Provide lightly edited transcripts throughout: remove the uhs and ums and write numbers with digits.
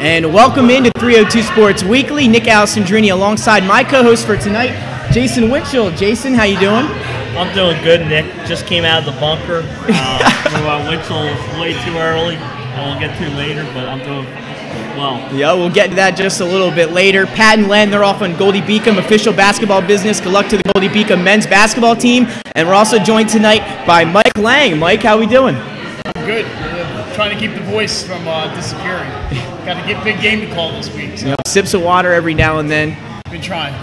And welcome into 302 Sports Weekly. Nick Alessandrini alongside my co-host for tonight, Jason Winchell. Jason, how you doing? I'm doing good, Nick. Just came out of the bunker. Winchell is way too early, and we'll get to later, but I'm doing well. Yeah, we'll get to that just a little bit later. Pat and Len, they're off on Goldie Beacom official basketball business. Good luck to the Goldie Beacom men's basketball team. And we're also joined tonight by Mike Lang. Mike, how we doing? I'm good. Trying to keep the voice from disappearing. Got to get big game to call this week. So. Sips of water every now and then. Been trying.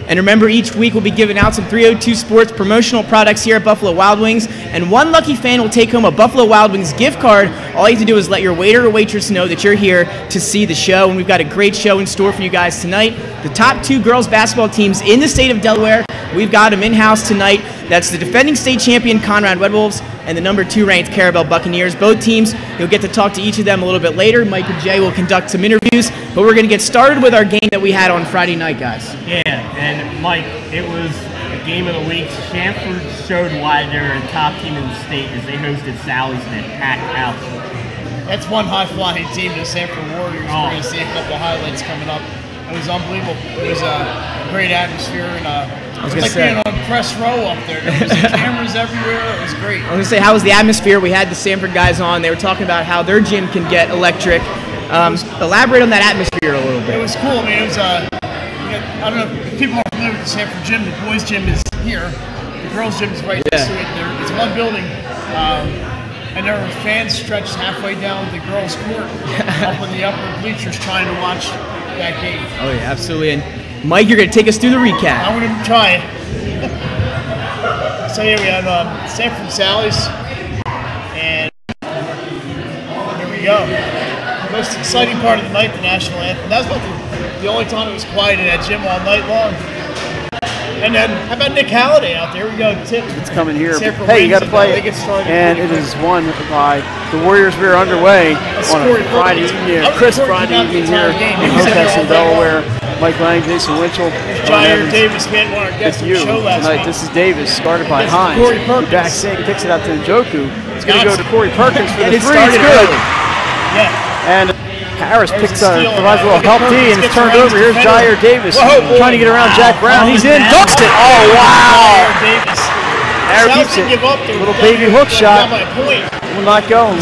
And remember, each week we'll be giving out some 302 Sports promotional products here at Buffalo Wild Wings, and one lucky fan will take home a Buffalo Wild Wings gift card. All you have to do is let your waiter or waitress know that you're here to see the show, and we've got a great show in store for you guys tonight. The top two girls basketball teams in the state of Delaware, we've got them in-house tonight. That's the defending state champion Conrad Red Wolves and the number 2 ranked Caravel Buccaneers. Both teams, you'll get to talk to each of them a little bit later. Mike and Jay will conduct some interviews, but we're going to get started with our game that we had on Friday night, guys. Yeah, and Mike, it was a game of the week. Shamford showed why they're a top team in the state as they hosted Sally's in a packed house. That's one high-flying team, the Sanford Warriors. We're going to see a couple of highlights coming up. It was unbelievable. It was a great atmosphere, and it was like being on press row up there. There was cameras everywhere. It was great. I was going to say, how was the atmosphere? We had the Sanford guys on. They were talking about how their gym can get electric. Elaborate on that atmosphere a little bit. It was cool. I mean, it was I don't know if people are familiar with the Sanford gym. The boys' gym is here. The girls' gym is right next to it. It's one building. And there were fans stretched halfway down the girls' court up in the upper bleachers trying to watch that game. Oh, yeah, absolutely. And Mike, you're going to take us through the recap. I'm going to try it. So here we have Sanford Sally's, and here we go. The most exciting part of the night, the national anthem. That's not the only time it was quiet in that gym all night long. And then, how about Nick Halliday out there? We go, tip. It's coming here. Hey, you got to play it. And it is won by the Warriors. We are underway on a Friday evening, a crisp Friday evening here in Hillcrest, Delaware. Mike Lang, Jason Winchell. Jair Davis, man, one of our guests on the show last night. This is Davis, started by Hines. Back Sink, kicks it out to Njoku. It's going to go to Corey Perkins for the three. It's good. Yeah. And Harris provides a little help D, and it's turned over. Here's Jair Davis trying to get around Jack Brown. He's in, ducks it. Oh, wow. There keeps it. Little baby hook shot. Will not go.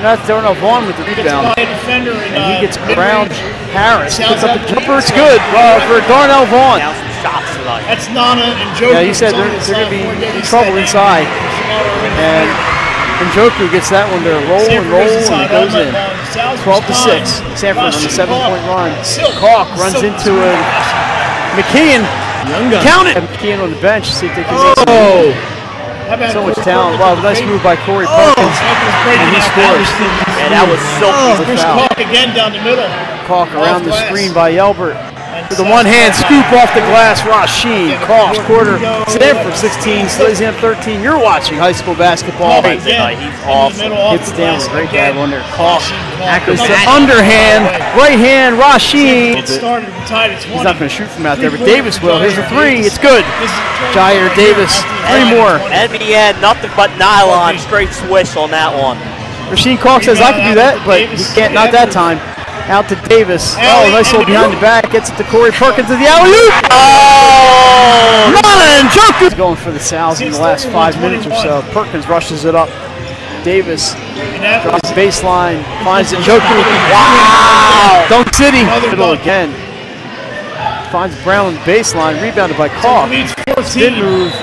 That's Darnell Vaughn with the rebound. And he gets around Harris. Puts up a jumper. It's good for Darnell Vaughn. That's Nana and Joker. Yeah, he said they're going to be in trouble inside. And Njoku gets that one to roll and roll, and it goes in. 12-6. Sanford on the 7-point run. Calk runs into it. McKeon. Count it. McKeon on the bench. See if they can make so much talent. Wow, nice move by Corey Perkins. And he scores. And that was silky. Here's Calk again down the middle. Calk around the screen by Yelbert. With the one-hand scoop off the glass, Rasheen, Calk, quarter, Sanford 16, Slays up 13. You're watching high school basketball. He's awesome. Gets down with a great dive under. Calk, accuracy, underhand, right hand, Rasheen. He's not going to shoot from out there, but Davis will. Here's a three. It's good. Jair Davis, 3 more. NBA, nothing but nylon, straight swish on that one. Rasheen Calk says, I can do that, but he can't, not that time. Out to Davis. Oh, nice little behind the back. Gets it to Corey Perkins to the alley-oop. Oh! Run! Joker! Going for the Sal's in the last 5 minutes or so. Perkins rushes it up. Davis drops the baseline. Finds it. Joker. Wow! Dunk City. Middle again. Finds Brown on the baseline. Rebounded by Calk. Spin move.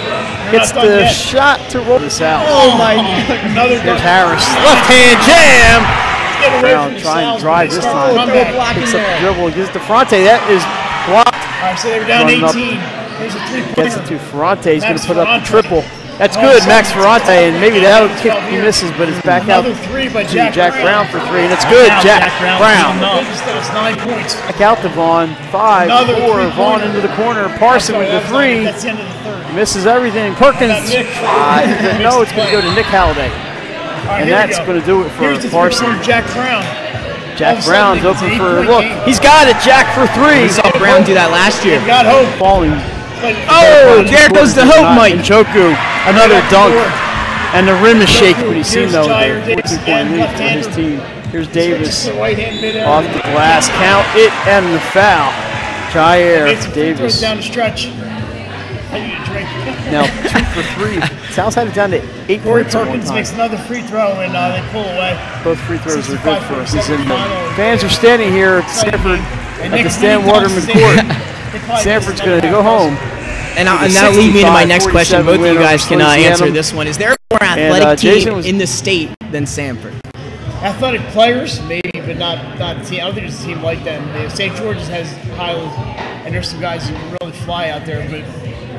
Gets the shot to roll the Sal's. Oh, my God. Here's Harris. Left hand jam. Brown trying to drive this time. Picks up the dribble and gives it to Ferrante. That is blocked. All right, so they were down 18. Here's a three-pointer. Gets it to Ferrante. He's going to put up the triple. That's good, Max Ferrante, and maybe that'll kick. He misses, but it's back out to Jack Brown for 3, and it's good. Jack Brown. That's 9 points. Back out to Vaughn. 5, 4. Vaughn into the corner. Parson with the 3. That's the end of the third. Misses everything. Perkins. No, it's going to go to Nick Halliday. And that's going to do it for Parson. Jack Brown. Jack Brown's open for a look. He's got it. Jack for 3. We saw Brown do that last year. Got hope. Falling. Oh, there goes the hope, Mike. Njoku, another dunk. And the rim is shaky, but he's seen though. 14-point lead for his team. Here's Davis The right hand mid off the glass. Count it and the foul. Jair Davis. Down the stretch. I need a drink. Now 2 for 3. Sal's had it down to 8 Corey points at one Perkins time. makes another free throw, and they pull away. Both free throws are good for us. 65-47 Fans are standing here at Sanford at the Stan Waterman Court. Sanford's going to go home. And that'll lead me to my next question. Both of you guys can answer this one. Is there a more athletic team in the state than Sanford? Athletic players, maybe, but not a team. I don't think there's a team like them. St. George's has Highland, and there's some guys who can really fly out there, but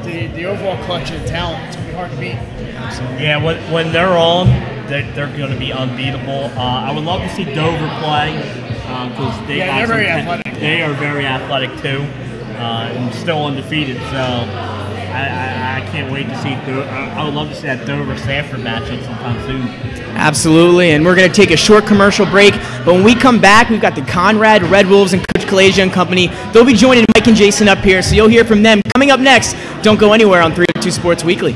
the overall collection of talent, it's going to be hard to beat. Yeah, when they're on, they're going to be unbeatable. I would love to see Dover play because they're very athletic. They are very athletic too, and still undefeated. So I can't wait to see. I would love to see that Dover-Sanford matchup sometime soon. Absolutely, and we're going to take a short commercial break. But when we come back, we've got the Conrad Red Wolves and Coach Kalasia and company. They'll be joining Mike and Jason up here, so you'll hear from them coming up next. Don't go anywhere on 302 Sports Weekly.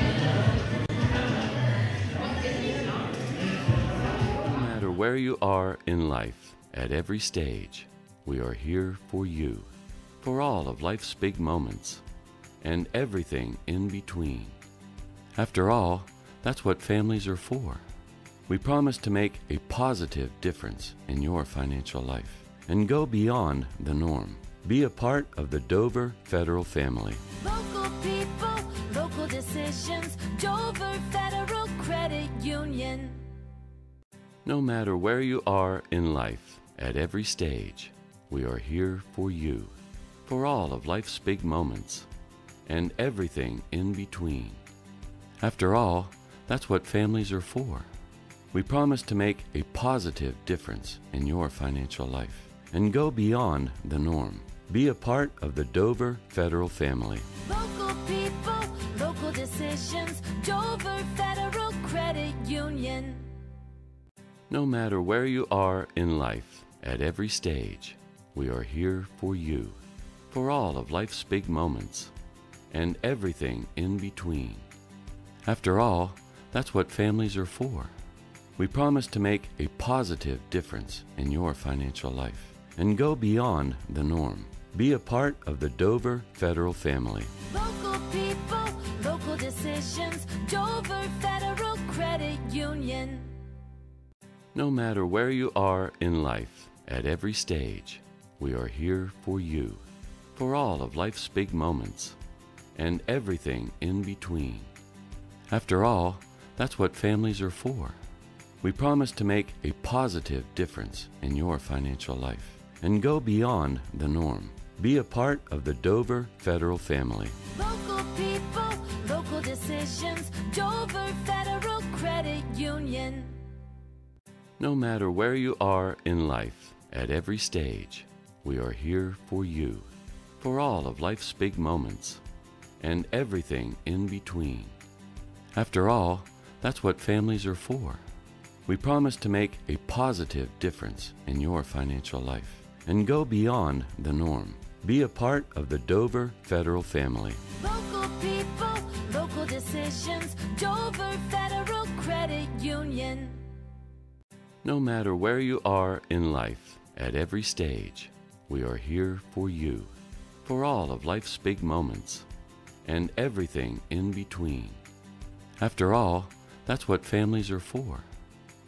No matter where you are in life, at every stage, we are here for you, for all of life's big moments, and everything in between. After all, that's what families are for. We promise to make a positive difference in your financial life and go beyond the norm. Be a part of the Dover Federal family. Local people, local decisions, Dover Federal Credit Union. No matter where you are in life, at every stage, we are here for you, for all of life's big moments, and everything in between. After all, that's what families are for. We promise to make a positive difference in your financial life and go beyond the norm. Be a part of the Dover Federal family. Local people, local decisions, Dover Federal Credit Union. No matter where you are in life, at every stage, we are here for you, for all of life's big moments, and everything in between. After all, that's what families are for. We promise to make a positive difference in your financial life and go beyond the norm. Be a part of the Dover Federal family. Local people, local decisions, Dover Federal Credit Union. No matter where you are in life, at every stage, we are here for you, for all of life's big moments, and everything in between. After all, that's what families are for. We promise to make a positive difference in your financial life and go beyond the norm. Be a part of the Dover Federal family. Local people, local decisions, Dover Federal Credit Union. No matter where you are in life, at every stage, we are here for you, for all of life's big moments, and everything in between. After all, that's what families are for. We promise to make a positive difference in your financial life and go beyond the norm. Be a part of the Dover Federal family. Local people, local decisions, Dover Federal Credit Union. No matter where you are in life, at every stage, we are here for you, for all of life's big moments, and everything in between. After all, that's what families are for.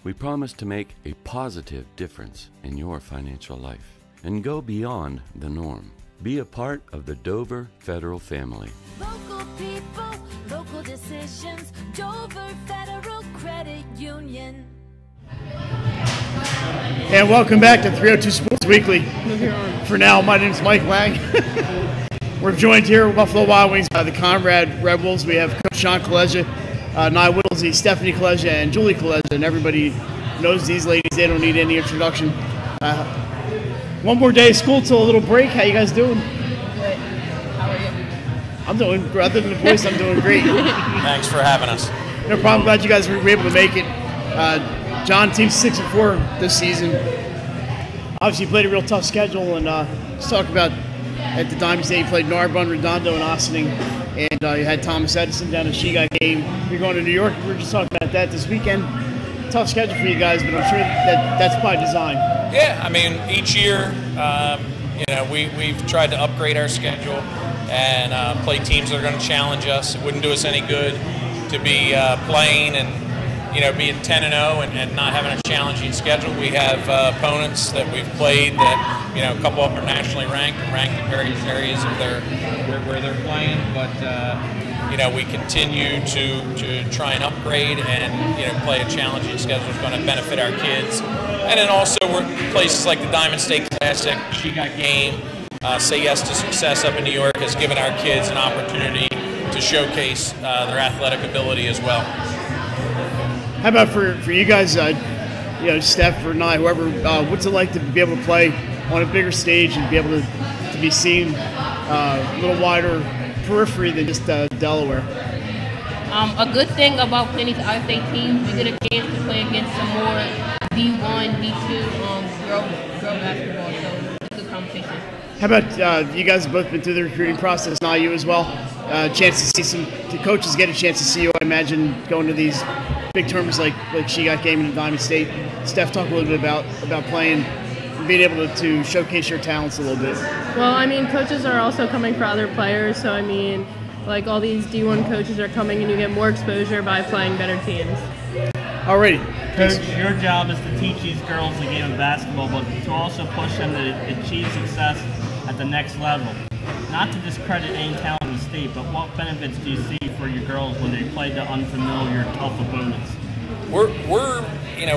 We promise to make a positive difference in your financial life and go beyond the norm. Be a part of the Dover Federal family. Local people, local decisions, Dover Federal Credit Union. And welcome back to 302 Sports Weekly. For now, my name is Mike Lang. We're joined here with Buffalo Wild Wings by the Conrad Red Wolves. We have Coach Sean Kalasia, Nye Whittlesey, Stephanie Kalasia, and Julie Kalasia, and everybody knows these ladies. They don't need any introduction. One more day of school till a little break. How you guys doing? Good. How are you? I'm doing, other than the voice, I'm doing great. Thanks for having us. No problem. Glad you guys were able to make it. John, team's 6-4 this season. Obviously, you played a real tough schedule, and let's talk about at the Diamond State. You played Narbonne, Redondo, and Ossining, and you had Thomas Edison down at Shiga game. You're going to New York. We were just talking about that this weekend. tough schedule for you guys, but I'm sure that's by design. Yeah, I mean, each year, we've tried to upgrade our schedule and play teams that are going to challenge us. It wouldn't do us any good to be playing and being 10-0 and not having a challenging schedule. We have opponents that we've played that a couple of them are nationally ranked in various areas of where they're playing, but we continue to try and upgrade and play a challenging schedule is going to benefit our kids. And then also places like the Diamond State Classic, She Got Game, Say Yes to Success up in New York has given our kids an opportunity to showcase their athletic ability as well. How about for you guys, Steph or Nye, whoever, what's it like to be able to play on a bigger stage and be able to be seen a little wider periphery than just Delaware? A good thing about playing these out-of-state teams, we get a chance to play against some more D1, D2 girl basketball, so it's a good competition. How about you guys have both been through the recruiting process, now you as well? Chance to see the coaches get a chance to see you, I imagine, going to these big tournaments like She Got Game in Diamond State. Steph, talk a little bit about playing and being able to showcase your talents a little bit. Well, I mean, coaches are also coming for other players, so I mean, like all these D1 coaches are coming and you get more exposure by playing better teams. Alrighty. Coach, your job is to teach these girls the game of basketball, but to also push them to achieve success at the next level. Not to discredit any talent in the state, but what benefits do you see for your girls when they play the unfamiliar, tough opponents? We're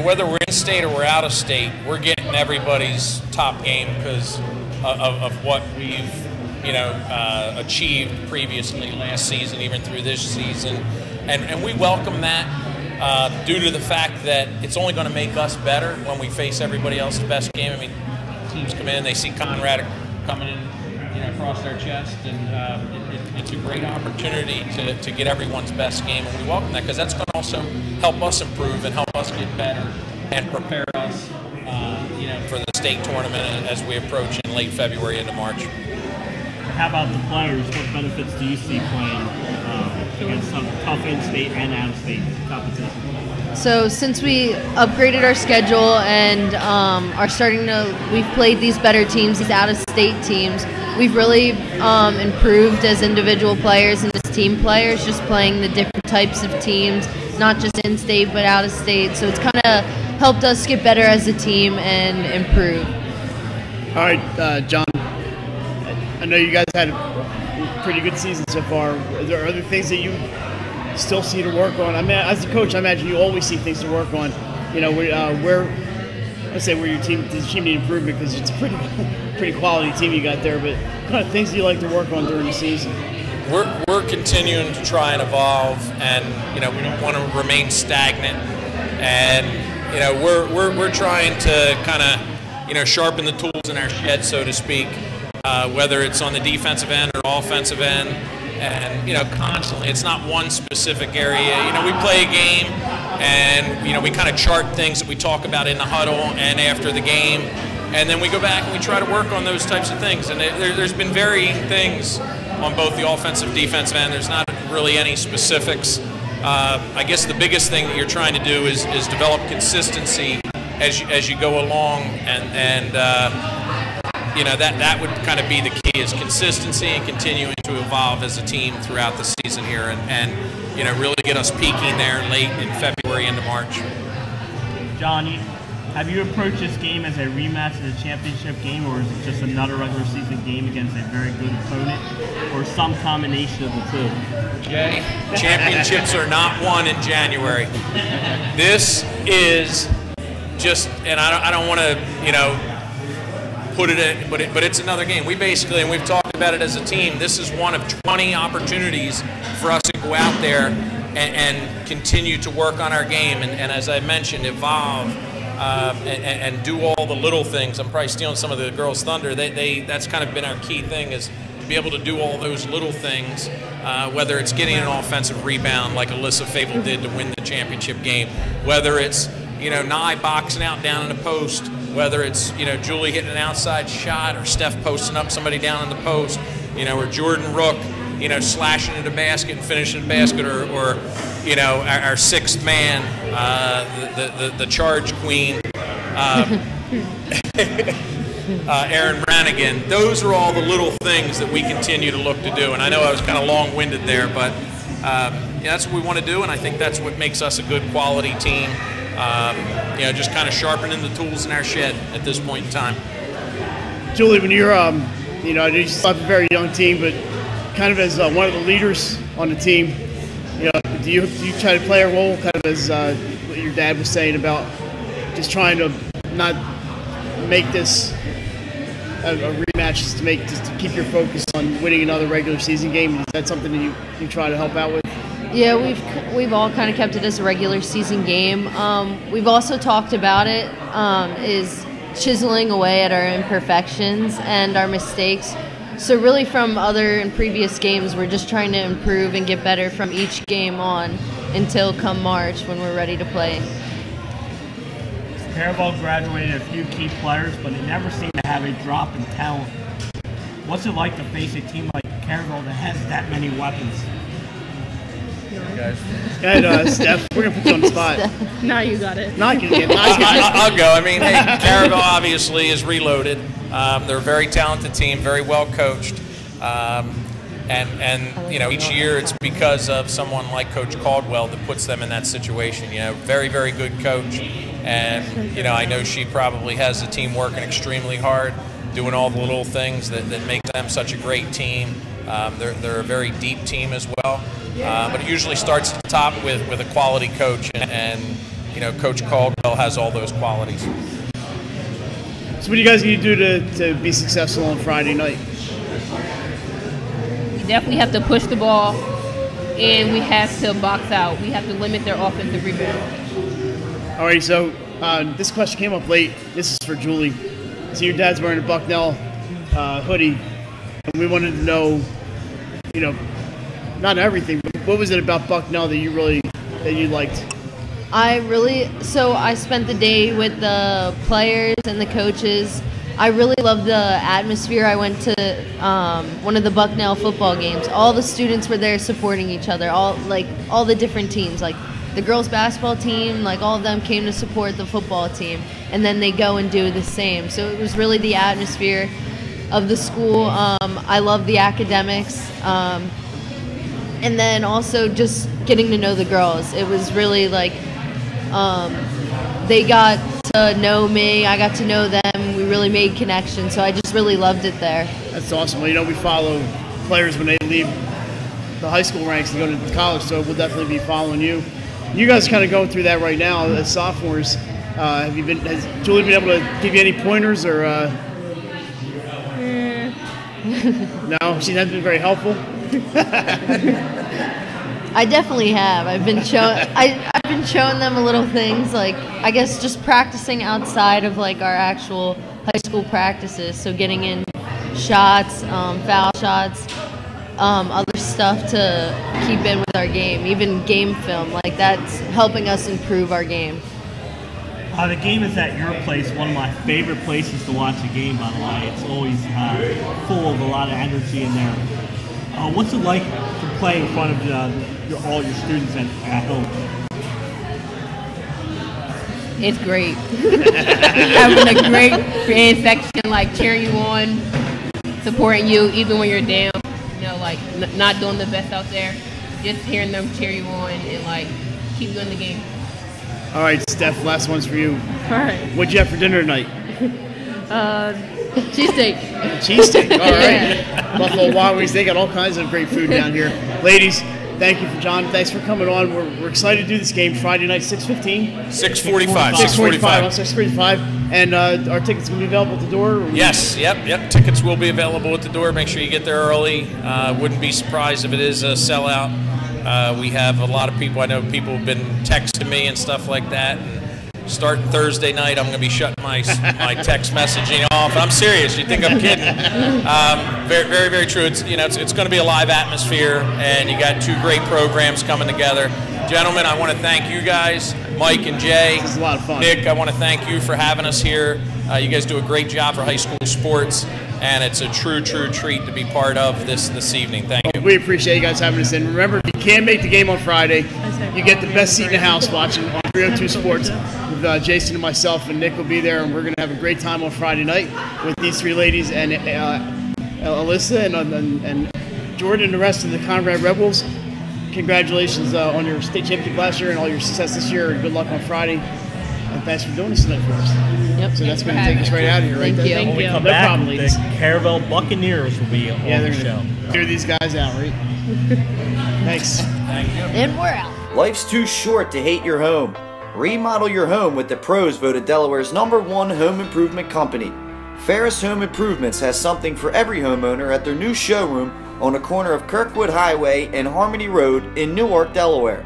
whether we're in state or we're out of state, we're getting everybody's top game because of what we've achieved previously last season, even through this season, and we welcome that due to the fact that it's only going to make us better when we face everybody else's best game. I mean, teams come in, they see Conrad coming in across their chest, and it's a great opportunity to get everyone's best game, and we welcome that because that's going to also help us improve and help us get better and prepare us for the state tournament as we approach in late February into March. How about the players? What benefits do you see playing against some tough in-state and out-of-state competition? So since we upgraded our schedule and we've played these better teams, these out-of-state teams, we've really improved as individual players and as team players, just playing the different types of teams, not just in-state but out-of-state. So it's kind of helped us get better as a team and improve. All right, John, I know you guys had a pretty good season so far. Are there other things that you still see to work on? I mean, as a coach, I imagine you always see things to work on. Where your team need improvement because it's a pretty quality team you got there. But what kind of things do you like to work on during the season? We're continuing to try and evolve, and we don't want to remain stagnant. And we're trying to kind of sharpen the tools in our shed, so to speak, whether it's on the defensive end or offensive end. And constantly, it's not one specific area. We play a game, and we kind of chart things that we talk about in the huddle and after the game, and then we go back and we try to work on those types of things. And there's been varying things on both the offensive, defensive end. There's not really any specifics. I guess the biggest thing that you're trying to do is develop consistency as you go along, and that would kind of be the key, is consistency and continuing to evolve as a team throughout the season here, and really get us peaking there late in February into March. John, have you approached this game as a rematch of the championship game, or is it just another regular season game against a very good opponent, or some combination of the two? Jay, championships are not won in January. This is just, and I don't want to, put it in, but it's another game. We basically, and we've talked about it as a team, this is one of 20 opportunities for us to go out there and continue to work on our game, and as I mentioned, evolve and do all the little things. I'm probably stealing some of the girls' thunder. That's kind of been our key thing, is to be able to do all those little things, whether it's getting an offensive rebound like Alyssa Fable did to win the championship game, whether it's Nye boxing out down in the post, whether it's Julie hitting an outside shot, or Steph posting up somebody down in the post, or Jordan Rook slashing into the basket and finishing the basket, or our sixth man, the charge queen, Aaron Brannigan. Those are all the little things that we continue to look to do. And I know I was kind of long-winded there, but that's what we want to do, and I think that's what makes us a good quality team. Just kind of sharpening the tools in our shed at this point in time. Julie, when you're, you still have a very young team, but kind of as one of the leaders on the team, do you try to play a role, kind of as what your dad was saying about just trying to not make this a rematch, just to keep your focus on winning another regular season game? Is that something that you try to help out with? Yeah, we've all kind of kept it as a regular season game. We've also talked about it, is chiseling away at our imperfections and our mistakes. So really from other and previous games, we're just trying to improve and get better from each game on until come March when we're ready to play. Caravel graduated a few key players, but they never seem to have a drop in talent. What's it like to face a team like Caravel that has that many weapons? Guys. And Steph, we're going to put you on the spot. Now you got it. I'll go. I mean, hey, Caravel obviously is reloaded. They're a very talented team, very well coached. And each year it's because of someone like Coach Caldwell that puts them in that situation. Very, very good coach. And, I know she probably has the team working extremely hard, doing all the little things that make them such a great team. They're a very deep team as well. But it usually starts at the top with a quality coach, and Coach Caldwell has all those qualities. So what do you guys need to do to be successful on Friday night? We definitely have to push the ball, and we have to box out. We have to limit their offensive rebound. All right, so this question came up late. This is for Julie. So your dad's wearing a Bucknell hoodie, and we wanted to know, not everything, but what was it about Bucknell that you liked? I spent the day with the players and the coaches. I really loved the atmosphere. I went to one of the Bucknell football games. All the students were there supporting each other, all the different teams. Like the girls basketball team, all of them came to support the football team, and then they go and do the same. So it was really the atmosphere of the school. I love the academics. And then also just getting to know the girls. It was really they got to know me, I got to know them, we really made connections, so I just really loved it there. That's awesome. Well, we follow players when they leave the high school ranks and go to college, so we'll definitely be following you. You guys are kind of going through that right now as sophomores. Has Julie been able to give you any pointers, or no, she hasn't been very helpful? I definitely have. I've been showing them a little things, I guess just practicing outside of our actual high school practices. So getting in shots, foul shots, other stuff to keep in with our game, even game film. That's helping us improve our game. The game is at your place, one of my favorite places to watch a game, by the way. It's always full of a lot of energy in there. What's it like to play in front of all your students at home? It's great. Having a great fan section, cheering you on, supporting you even when you're down, not doing the best out there. Just hearing them cheer you on and keep you in the game. All right, Steph, last one's for you. All right. What'd you have for dinner tonight? Cheesesteak. Cheesesteak, all right. Buffalo Wild Wings, they got all kinds of great food down here. Ladies, thank you, John. Thanks for coming on. We're excited to do this game Friday night, 6:15? 6:45. 6:45. And our tickets will be available at the door? Yes, yep. Tickets will be available at the door. Make sure you get there early. Wouldn't be surprised if it is a sellout. We have a lot of people. I know people have been texting me and stuff like that. And starting Thursday night, I'm going to be shutting my text messaging off. I'm serious. You think I'm kidding? Very, very, very true. It's going to be a live atmosphere, and you got two great programs coming together. Gentlemen, I want to thank you guys, Mike and Jay. This is a lot of fun. Nick, I want to thank you for having us here. You guys do a great job for high school sports, and it's a true treat to be part of this evening. Thank you. We appreciate you guys having us in. Remember, if you can't make the game on Friday, you get the best seat in the house watching on 302 Sports with Jason and myself, and Nick will be there, and we're going to have a great time on Friday night with these three ladies and Alyssa and Jordan and the rest of the Conrad Red Wolves. Congratulations on your state championship last year and all your success this year. Good luck on Friday. And thanks for doing this tonight for us. Yep. So that's going to take us right out of here, right there. Thank you. Come No back, problem, ladies. the Caravel Buccaneers will be on the show. Clear these guys out, right? Thanks. Thank you. And we're out. Life's too short to hate your home. Remodel your home with the pros voted Delaware's #1 home improvement company. Ferris Home Improvements has something for every homeowner at their new showroom on the corner of Kirkwood Highway and Harmony Road in Newark, Delaware.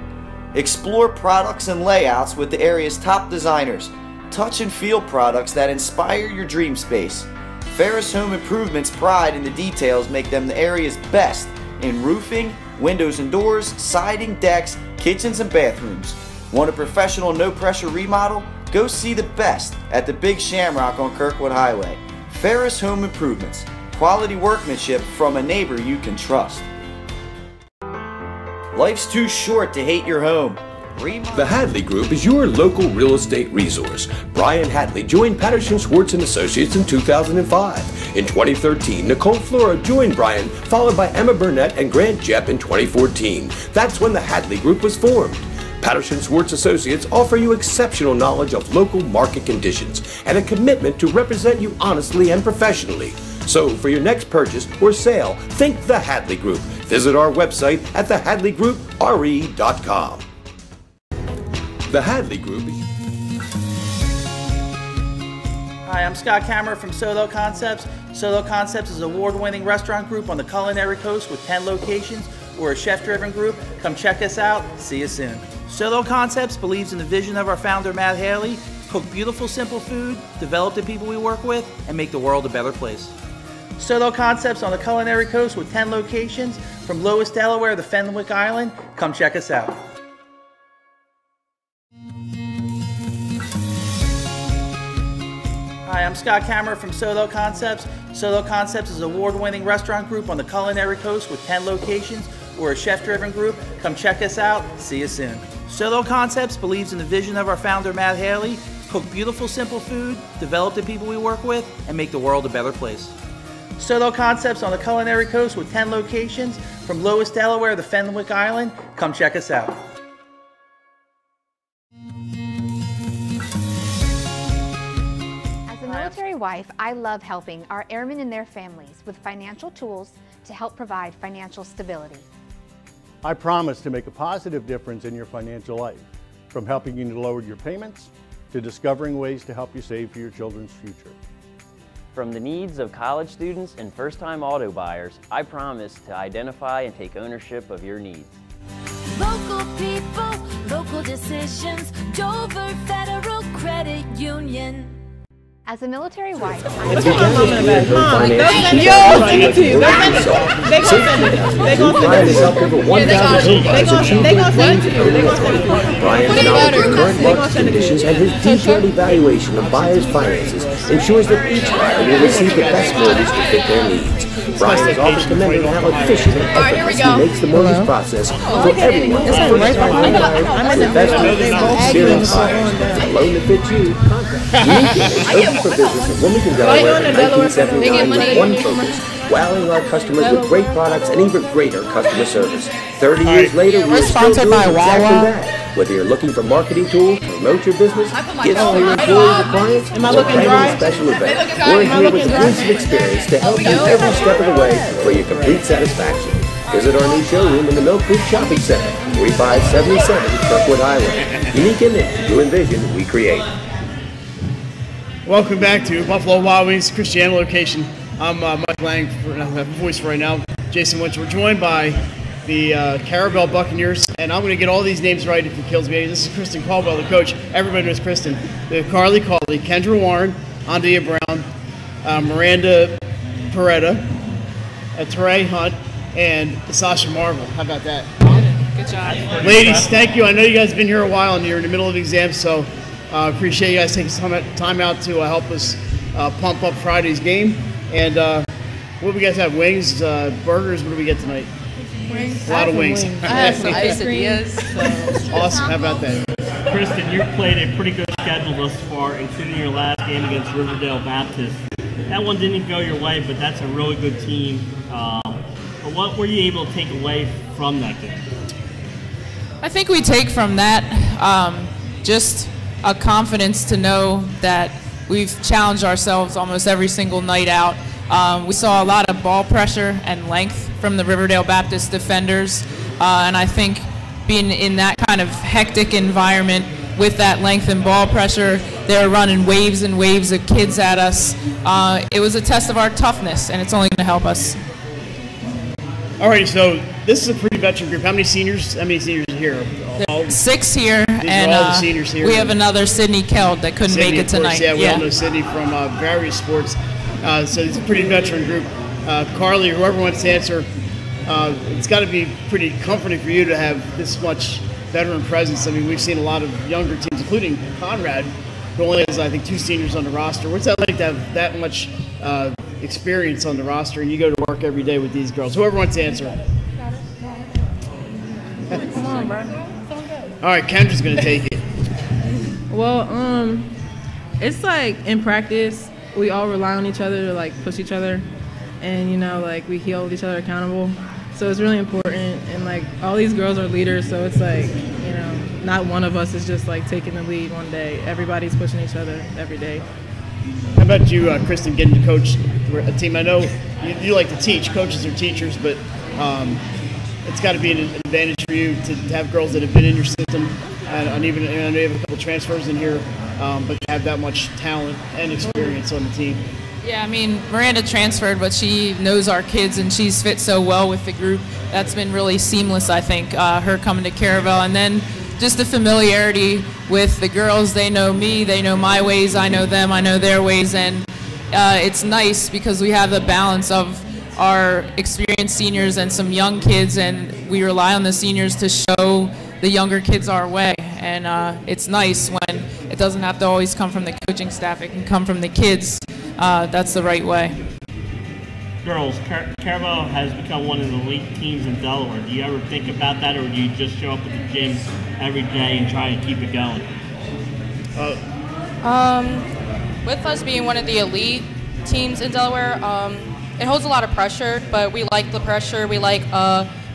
Explore products and layouts with the area's top designers. Touch and feel products that inspire your dream space. Ferris Home Improvement's pride in the details make them the area's best in roofing, windows and doors, siding, decks, kitchens and bathrooms. Want a professional no-pressure remodel? Go see the best at the Big Shamrock on Kirkwood Highway. Ferris Home Improvements. Quality workmanship from a neighbor you can trust. Life's too short to hate your home. The Hadley Group is your local real estate resource. Brian Hadley joined Patterson Schwartz & Associates in 2005. In 2013, Nicole Flora joined Brian, followed by Emma Burnett and Grant Jepp in 2014. That's when the Hadley Group was formed. Patterson Schwartz Associates offer you exceptional knowledge of local market conditions and a commitment to represent you honestly and professionally. So for your next purchase or sale, think the Hadley Group. Visit our website at thehadleygroupre.com. The Hadley Group. Hi, I'm Scott Kammerer from Solo Concepts. Solo Concepts is an award-winning restaurant group on the culinary coast with 10 locations. We're a chef-driven group. Come check us out. See you soon. Solo Concepts believes in the vision of our founder, Matt Haley. Cook beautiful, simple food, develop the people we work with, and make the world a better place. Solo Concepts on the culinary coast with 10 locations from Lowest, Delaware to Fenwick Island. Come check us out. Hi, I'm Scott Kammerer from Solo Concepts. Solo Concepts is an award-winning restaurant group on the culinary coast with 10 locations. We're a chef-driven group. Come check us out. See you soon. Solo Concepts believes in the vision of our founder, Matt Haley. Cook beautiful, simple food, develop the people we work with, and make the world a better place. Solo Concepts on the culinary coast with 10 locations from Lowest, Delaware to Fenwick Island. Come check us out. As a military wife, I love helping our airmen and their families with financial tools to help provide financial stability. I promise to make a positive difference in your financial life, from helping you to lower your payments to discovering ways to help you save for your children's future. From the needs of college students and first-time auto buyers, I promise to identify and take ownership of your needs. Local people, local decisions, Dover Federal Credit Union. As a military wife, That's I what my mom and dad Brian has helped over 1,000 homeowners achieve their dreams of home equity. Brian's knowledge of current market conditions and his detailed evaluation of buyers' finances ensures that each buyer will receive the best mortgage to fit their needs. Brian is often commended on how efficient and effortless he makes the mortgage process for everyone, from first-time home buyers, investors, experienced buyers, a loan that fits you, contract. For business in Wilmington, Delaware in 1979 with one focus, wowing our customers with great products and even greater customer service. 30 years later, we're still doing exactly that. Whether you're looking for marketing tools, promote your business, gifts for your employees or clients, or planning a special event, we're here with years of experience to help you every step of the way for your complete satisfaction. Visit our new showroom in the Mill Creek Shopping Center, 3577 Kirkwood Highway. Unique image, you envision, we create. Welcome back to Buffalo Wild Wings Christiana location. I'm Mike Lang, voice for right now. Jason Winch. We're joined by the Caravel Buccaneers, and I'm going to get all these names right if it kills me. This is Kristen Caldwell, the coach. Everybody knows Kristen. Carly Cawley, Kendra Warren, Andrea Brown, Miranda Peretta, Teray Hunt, and Sasha Marvel. How about that? Good job. Ladies, thank you. I know you guys have been here a while and you're in the middle of exams, so appreciate you guys taking some time out to help us pump up Friday's game. And what do we guys have? Wings, burgers. What do we get tonight? Wings. A lot of wings. I have some quesadillas. So. Awesome. How about that? Kristen, you've played a pretty good schedule thus far, including your last game against Riverdale Baptist. That one didn't go your way, but that's a really good team. But what were you able to take away from that game? I think we take from that just a confidence to know that we've challenged ourselves almost every single night out. We saw a lot of ball pressure and length from the Riverdale Baptist defenders, and I think being in that kind of hectic environment with that length and ball pressure, they were running waves and waves of kids at us. It was a test of our toughness, and it's only going to help us. All right, so this is a pretty veteran group. How many seniors are here? There's 6 here, and all the seniors here. we have another Sydney Keld that couldn't Sydney, make it tonight. Yeah, we all know Sydney from various sports. So it's a pretty veteran group. Carly, whoever wants to answer, it's got to be pretty comforting for you to have this much veteran presence. I mean, we've seen a lot of younger teams, including Conrad, who only has, I think, 2 seniors on the roster. What's that like to have that much experience on the roster, and you go to work every day with these girls? Whoever wants to answer. Come on, bro. All right, Kendra's going to take it. Well, it's like in practice, we all rely on each other to like push each other, and you know, like we hold each other accountable. So it's really important, and like all these girls are leaders, so it's like, you know, not one of us is just like taking the lead one day. Everybody's pushing each other every day. How about you, Kristen, getting to coach a team? I know you like to teach. Coaches are teachers, but it's got to be an advantage for you to have girls that have been in your system, and I know you have a couple transfers in here, but have that much talent and experience on the team. Yeah, I mean, Miranda transferred, but she knows our kids, and she's fit so well with the group. That's been really seamless, I think, her coming to Caravel. And then just the familiarity with the girls. They know me, they know my ways, I know them, I know their ways. And it's nice because we have the balance of our experienced seniors and some young kids, and we rely on the seniors to show the younger kids our way. And it's nice when it doesn't have to always come from the coaching staff. It can come from the kids. That's the right way. Girls, Caravel has become one of the elite teams in Delaware. Do you ever think about that, or do you just show up at the gym every day and try and keep it going? With us being one of the elite teams in Delaware, it holds a lot of pressure, but we like the pressure. We like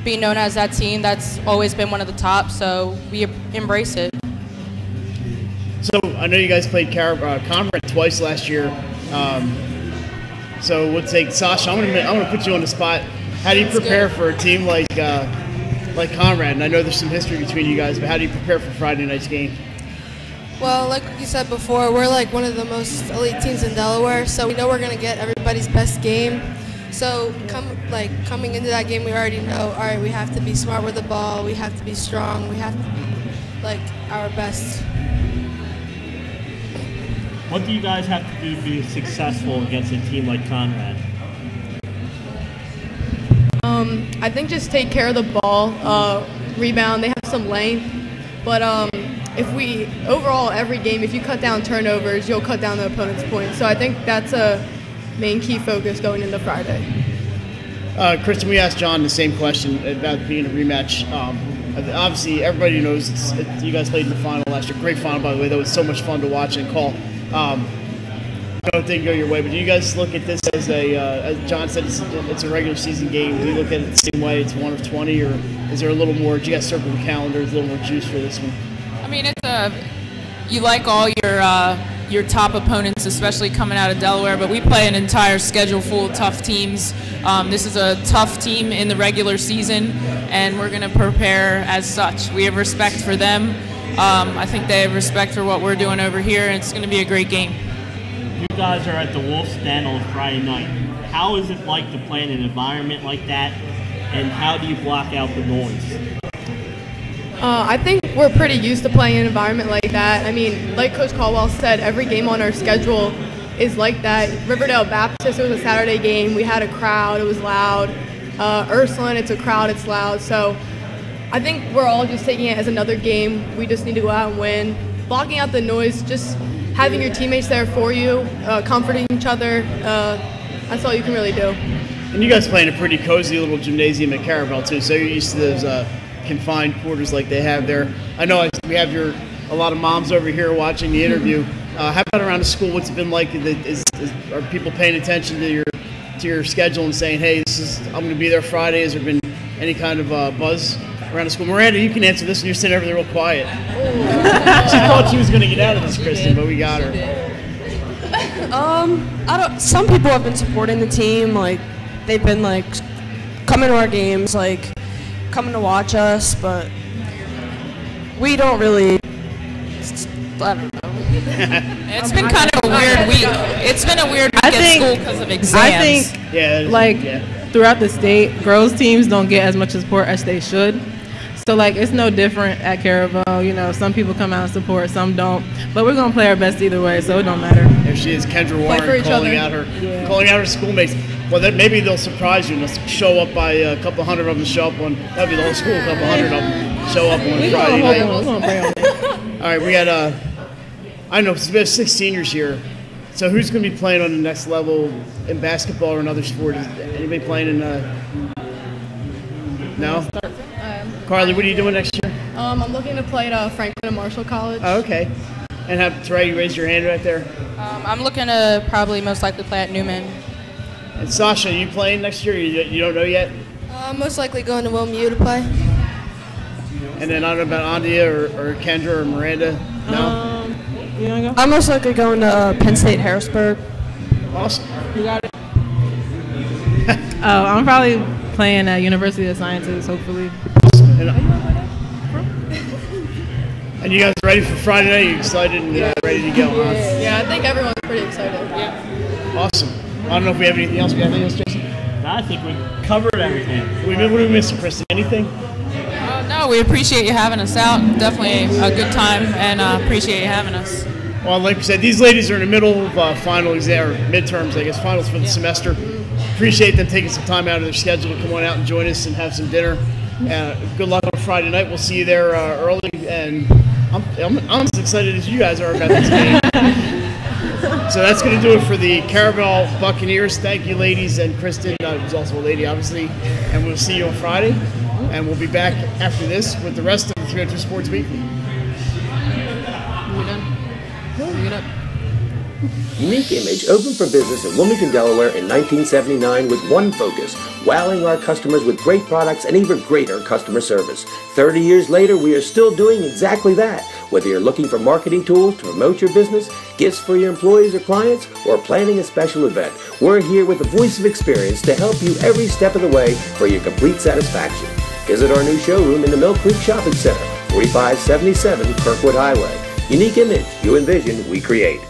being known as that team that's always been one of the top, so we embrace it. So I know you guys played Conrad twice last year. So we'll take Sasha. I'm gonna put you on the spot. How do you prepare for a team like Conrad? And I know there's some history between you guys, but how do you prepare for Friday night's game? Well, like you said before, we're like one of the most elite teams in Delaware, so we know we're gonna get everybody's best game. So coming into that game, we already know, all right, we have to be smart with the ball, we have to be strong, we have to be like our best. What do you guys have to do to be successful against a team like Conrad? I think just take care of the ball, rebound. They have some length, but if we overall every game, if you cut down turnovers, you'll cut down the opponent's points. So I think that's a main key focus going into Friday. Kristen, we asked John the same question about being a rematch. Obviously, everybody knows you guys played in the final last year. Great final, by the way. That was so much fun to watch and call. It didn't go your way, but do you guys look at this as as John said, it's a regular season game? Do you look at it the same way? It's 1 of 20, or is there a little more? Do you guys circle the calendar? Is a little more juice for this one? I mean, you like all your top opponents, especially coming out of Delaware, but we play an entire schedule full of tough teams. This is a tough team in the regular season, and we're going to prepare as such. We have respect for them. I think they have respect for what we're doing over here, and it's going to be a great game. You guys are at the Wolves Den on Friday night. How is it like to play in an environment like that, and how do you block out the noise? I think we're pretty used to playing in an environment like that. I mean, like Coach Caldwell said, every game on our schedule is like that. Riverdale Baptist, it was a Saturday game. We had a crowd. It was loud. Ursuline, it's a crowd. It's loud. So I think we're all just taking it as another game. We just need to go out and win. Blocking out the noise, just having your teammates there for you, comforting each other, that's all you can really do. And you guys play in a pretty cozy little gymnasium at Caravel too, so you're used to those confined quarters like they have there. I know we have a lot of moms over here watching the interview. How about around the school? What's it been like? Are people paying attention to your schedule and saying, "Hey, I'm going to be there Friday"? Has there been any kind of buzz around the school? Miranda, you can answer this, and you're sitting over there real quiet. She thought she was going to get out of this, Kristen, but we got her. Some people have been supporting the team. Like, they've been like coming to our games, like coming to watch us, but we don't really. I don't know. It's been kind of a weird week. It's been a weird week at school because of exams. I think throughout the state, girls teams don't get as much support as they should. So it's no different at Caravel. You know, some people come out and support, some don't. But we're gonna play our best either way, so it don't matter. There she is, Kendra Warren, calling out her schoolmates. Well, maybe they'll surprise you and they'll show up by a couple hundred of them show up on. That'd be the whole school. A couple hundred of them show up on Friday night. We're gonna pray on it. All right, we got I know we have 6 seniors here. So who's going to be playing on the next level in basketball or another sport? Is anybody playing in? No. Carly, what are you doing next year? I'm looking to play at Franklin and Marshall College. Oh, okay. And have Trey, you raised your hand right there. I'm looking to probably most likely play at Newman. And Sasha, are you playing next year? You don't know yet? Most likely going to William U to play. And then I don't know about Andia or Kendra or Miranda. No. You wanna go? I'm most likely going to Penn State Harrisburg. Awesome. You got it. I'm probably playing at University of Sciences, hopefully. And you guys ready for Friday night? You excited and ready to go, huh? Yeah, I think everyone's pretty excited. Yeah. Awesome. I don't know if we have anything else. We got anything else, Jason? I think we covered everything. What are we missing, Kristen? Anything? No, we appreciate you having us out. Definitely a good time, and appreciate you having us. Well, like we said, these ladies are in the middle of final exam, or midterms, I guess, finals for the semester. Appreciate them taking some time out of their schedule to come on out and join us and have some dinner. Good luck on Friday night. We'll see you there early, and I'm as excited as you guys are about this game. So that's going to do it for the Caravel Buccaneers. Thank you, ladies, and Kristen, who's also a lady, obviously. And we'll see you on Friday. And we'll be back after this with the rest of the 302 Sports Weekly. We done? Get up. Unique Image opened for business in Wilmington, Delaware in 1979 with one focus: wowing our customers with great products and even greater customer service. 30 years later, we are still doing exactly that. Whether you're looking for marketing tools to promote your business, gifts for your employees or clients, or planning a special event, we're here with the voice of experience to help you every step of the way for your complete satisfaction. Visit our new showroom in the Mill Creek Shopping Center, 4577 Kirkwood Highway. Unique Image, you envision, we create.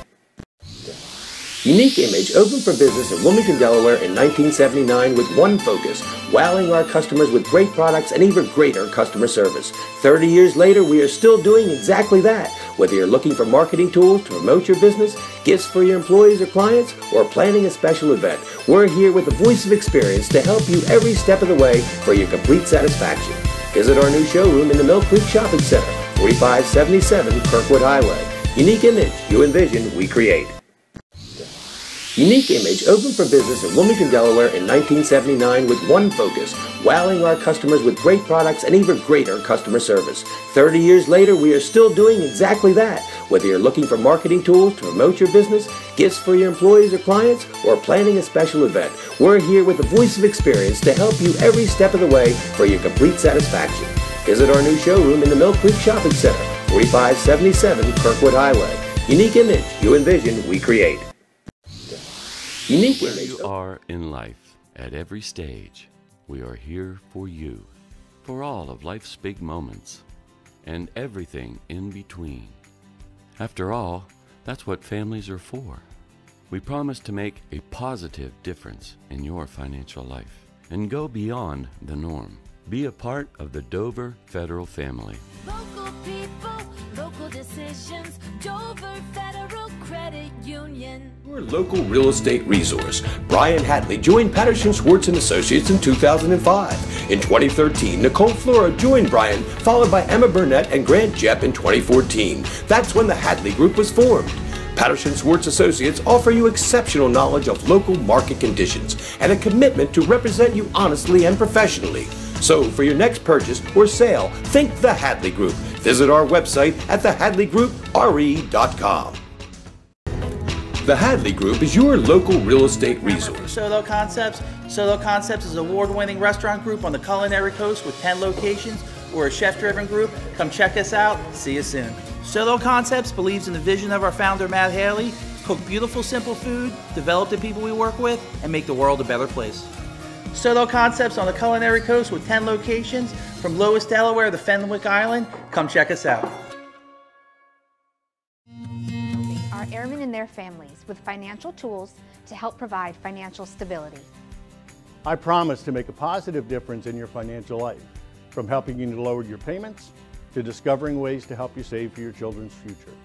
Unique Image opened for business in Wilmington, Delaware in 1979 with one focus: wowing our customers with great products and even greater customer service. 30 years later, we are still doing exactly that. Whether you're looking for marketing tools to promote your business, gifts for your employees or clients, or planning a special event, we're here with the voice of experience to help you every step of the way for your complete satisfaction. Visit our new showroom in the Mill Creek Shopping Center, 4577 Kirkwood Highway. Unique Image, you envision, we create. Unique Image opened for business in Wilmington, Delaware in 1979 with one focus: wowing our customers with great products and even greater customer service. 30 years later, we are still doing exactly that. Whether you're looking for marketing tools to promote your business, gifts for your employees or clients, or planning a special event, we're here with the voice of experience to help you every step of the way for your complete satisfaction. Visit our new showroom in the Mill Creek Shopping Center, 4577 Kirkwood Highway. Unique Image, you envision, we create. Where you are in life, at every stage, we are here for you, for all of life's big moments, and everything in between. After all, that's what families are for. We promise to make a positive difference in your financial life and go beyond the norm. Be a part of the Dover Federal family. Local people, local decisions, Dover Federal Credit Union. Your local real estate resource. Brian Hadley joined Patterson Schwartz & Associates in 2005. In 2013, Nicole Flora joined Brian, followed by Emma Burnett and Grant Jepp in 2014. That's when the Hadley Group was formed. Patterson Schwartz Associates offer you exceptional knowledge of local market conditions and a commitment to represent you honestly and professionally. So for your next purchase or sale, think the Hadley Group. Visit our website at thehadleygroup.re.com. The Hadley Group is your local real estate resource. Solo Concepts. Solo Concepts is an award-winning restaurant group on the culinary coast with 10 locations. We're a chef-driven group. Come check us out. See you soon. Solo Concepts believes in the vision of our founder, Matt Haley. Cook beautiful, simple food, develop the people we work with, and make the world a better place. Solo Concepts on the culinary coast with 10 locations from Lewis, Delaware to Fenwick Island. Come check us out. Our airmen and their families with financial tools to help provide financial stability. I promise to make a positive difference in your financial life, from helping you to lower your payments to discovering ways to help you save for your children's future.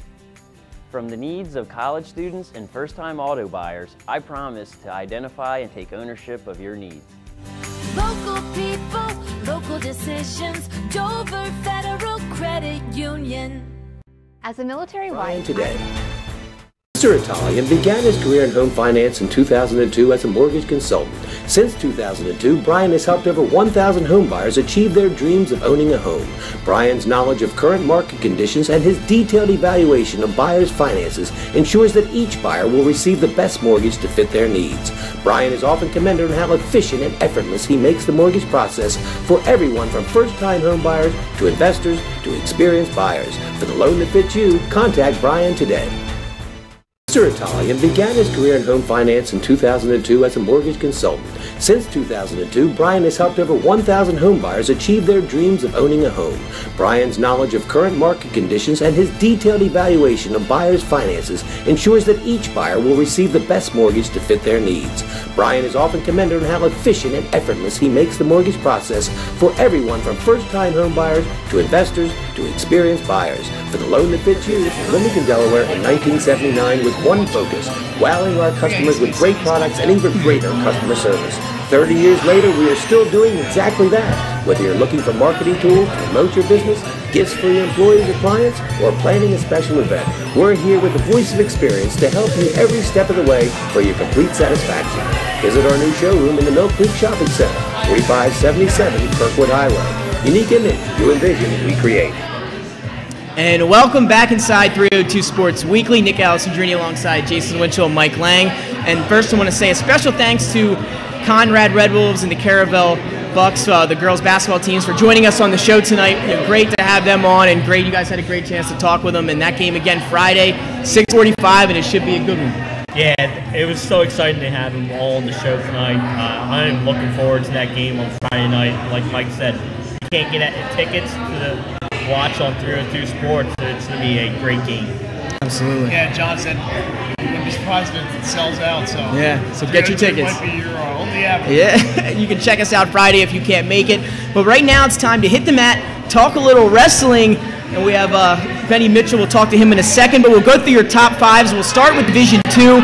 From the needs of college students and first-time auto buyers, I promise to identify and take ownership of your needs. Local people, local decisions, Dover Federal Credit Union. As a military wife, Today. Mr. Italian began his career in home finance in 2002 as a mortgage consultant. Since 2002, Brian has helped over 1,000 home buyers achieve their dreams of owning a home. Brian's knowledge of current market conditions and his detailed evaluation of buyers' finances ensures that each buyer will receive the best mortgage to fit their needs. Brian is often commended on how efficient and effortless he makes the mortgage process for everyone from first-time home buyers to investors to experienced buyers. For the loan that fits you, contact Brian today. Mr. Italian began his career in home finance in 2002 as a mortgage consultant. Since 2002, Brian has helped over 1,000 home buyers achieve their dreams of owning a home. Brian's knowledge of current market conditions and his detailed evaluation of buyers' finances ensures that each buyer will receive the best mortgage to fit their needs. Brian is often commended on how efficient and effortless he makes the mortgage process for everyone from first-time home buyers to investors to experienced buyers. For the loan that fits you, Bloomington, Delaware in 1979 with one focus, wowing our customers with great products and even greater customer service. 30 years later, we are still doing exactly that. Whether you're looking for marketing tools to promote your business, gifts for your employees or clients, or planning a special event, we're here with the voice of experience to help you every step of the way for your complete satisfaction. Visit our new showroom in the Mill Creek Shopping Center, 3577 Kirkwood Highway. Unique image, you envision, we create. And welcome back inside 302 Sports Weekly. Nick Alessandrini alongside Jason Winchell and Mike Lang. And first I want to say a special thanks to Conrad Red Wolves and the Caravel Bucks, the girls basketball teams, for joining us on the show tonight. Great to have them on, and great you guys had a great chance to talk with them. And that game again Friday, 6:45, and it should be a good one. Yeah, it was so exciting to have them all on the show tonight. I'm looking forward to that game on Friday night. Like Mike said, you can't get tickets to the watch on 302 Sports. It's going to be a great game. Absolutely. Yeah, John said you'd be surprised if it sells out. So yeah, so get your tickets. Might be your only avenue. Yeah, you can check us out Friday if you can't make it. But right now it's time to hit the mat, talk a little wrestling, and we have Benny Mitchell. We'll talk to him in a second, but we'll go through your top fives. We'll start with Division 2.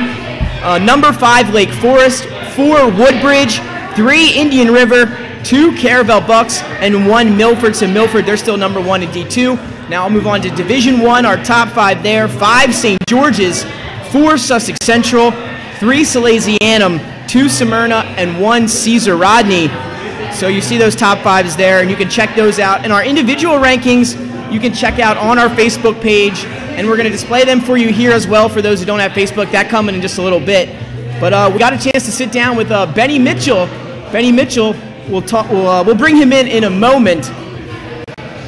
Number 5, Lake Forest. 4, Woodbridge. 3, Indian River. 2, Caravel Bucks, and 1, Milford. So Milford, they're still number 1 in D2. Now I'll move on to Division 1, our top 5 there. 5, St. George's. 4, Sussex Central. 3, Salesianum. 2, Smyrna, and 1, Caesar Rodney. So you see those top 5s there, and you can check those out. And our individual rankings, you can check out on our Facebook page, and we're going to display them for you here as well for those who don't have Facebook. That coming in just a little bit. But we got a chance to sit down with Benny Mitchell. Benny Mitchell. We'll bring him in a moment.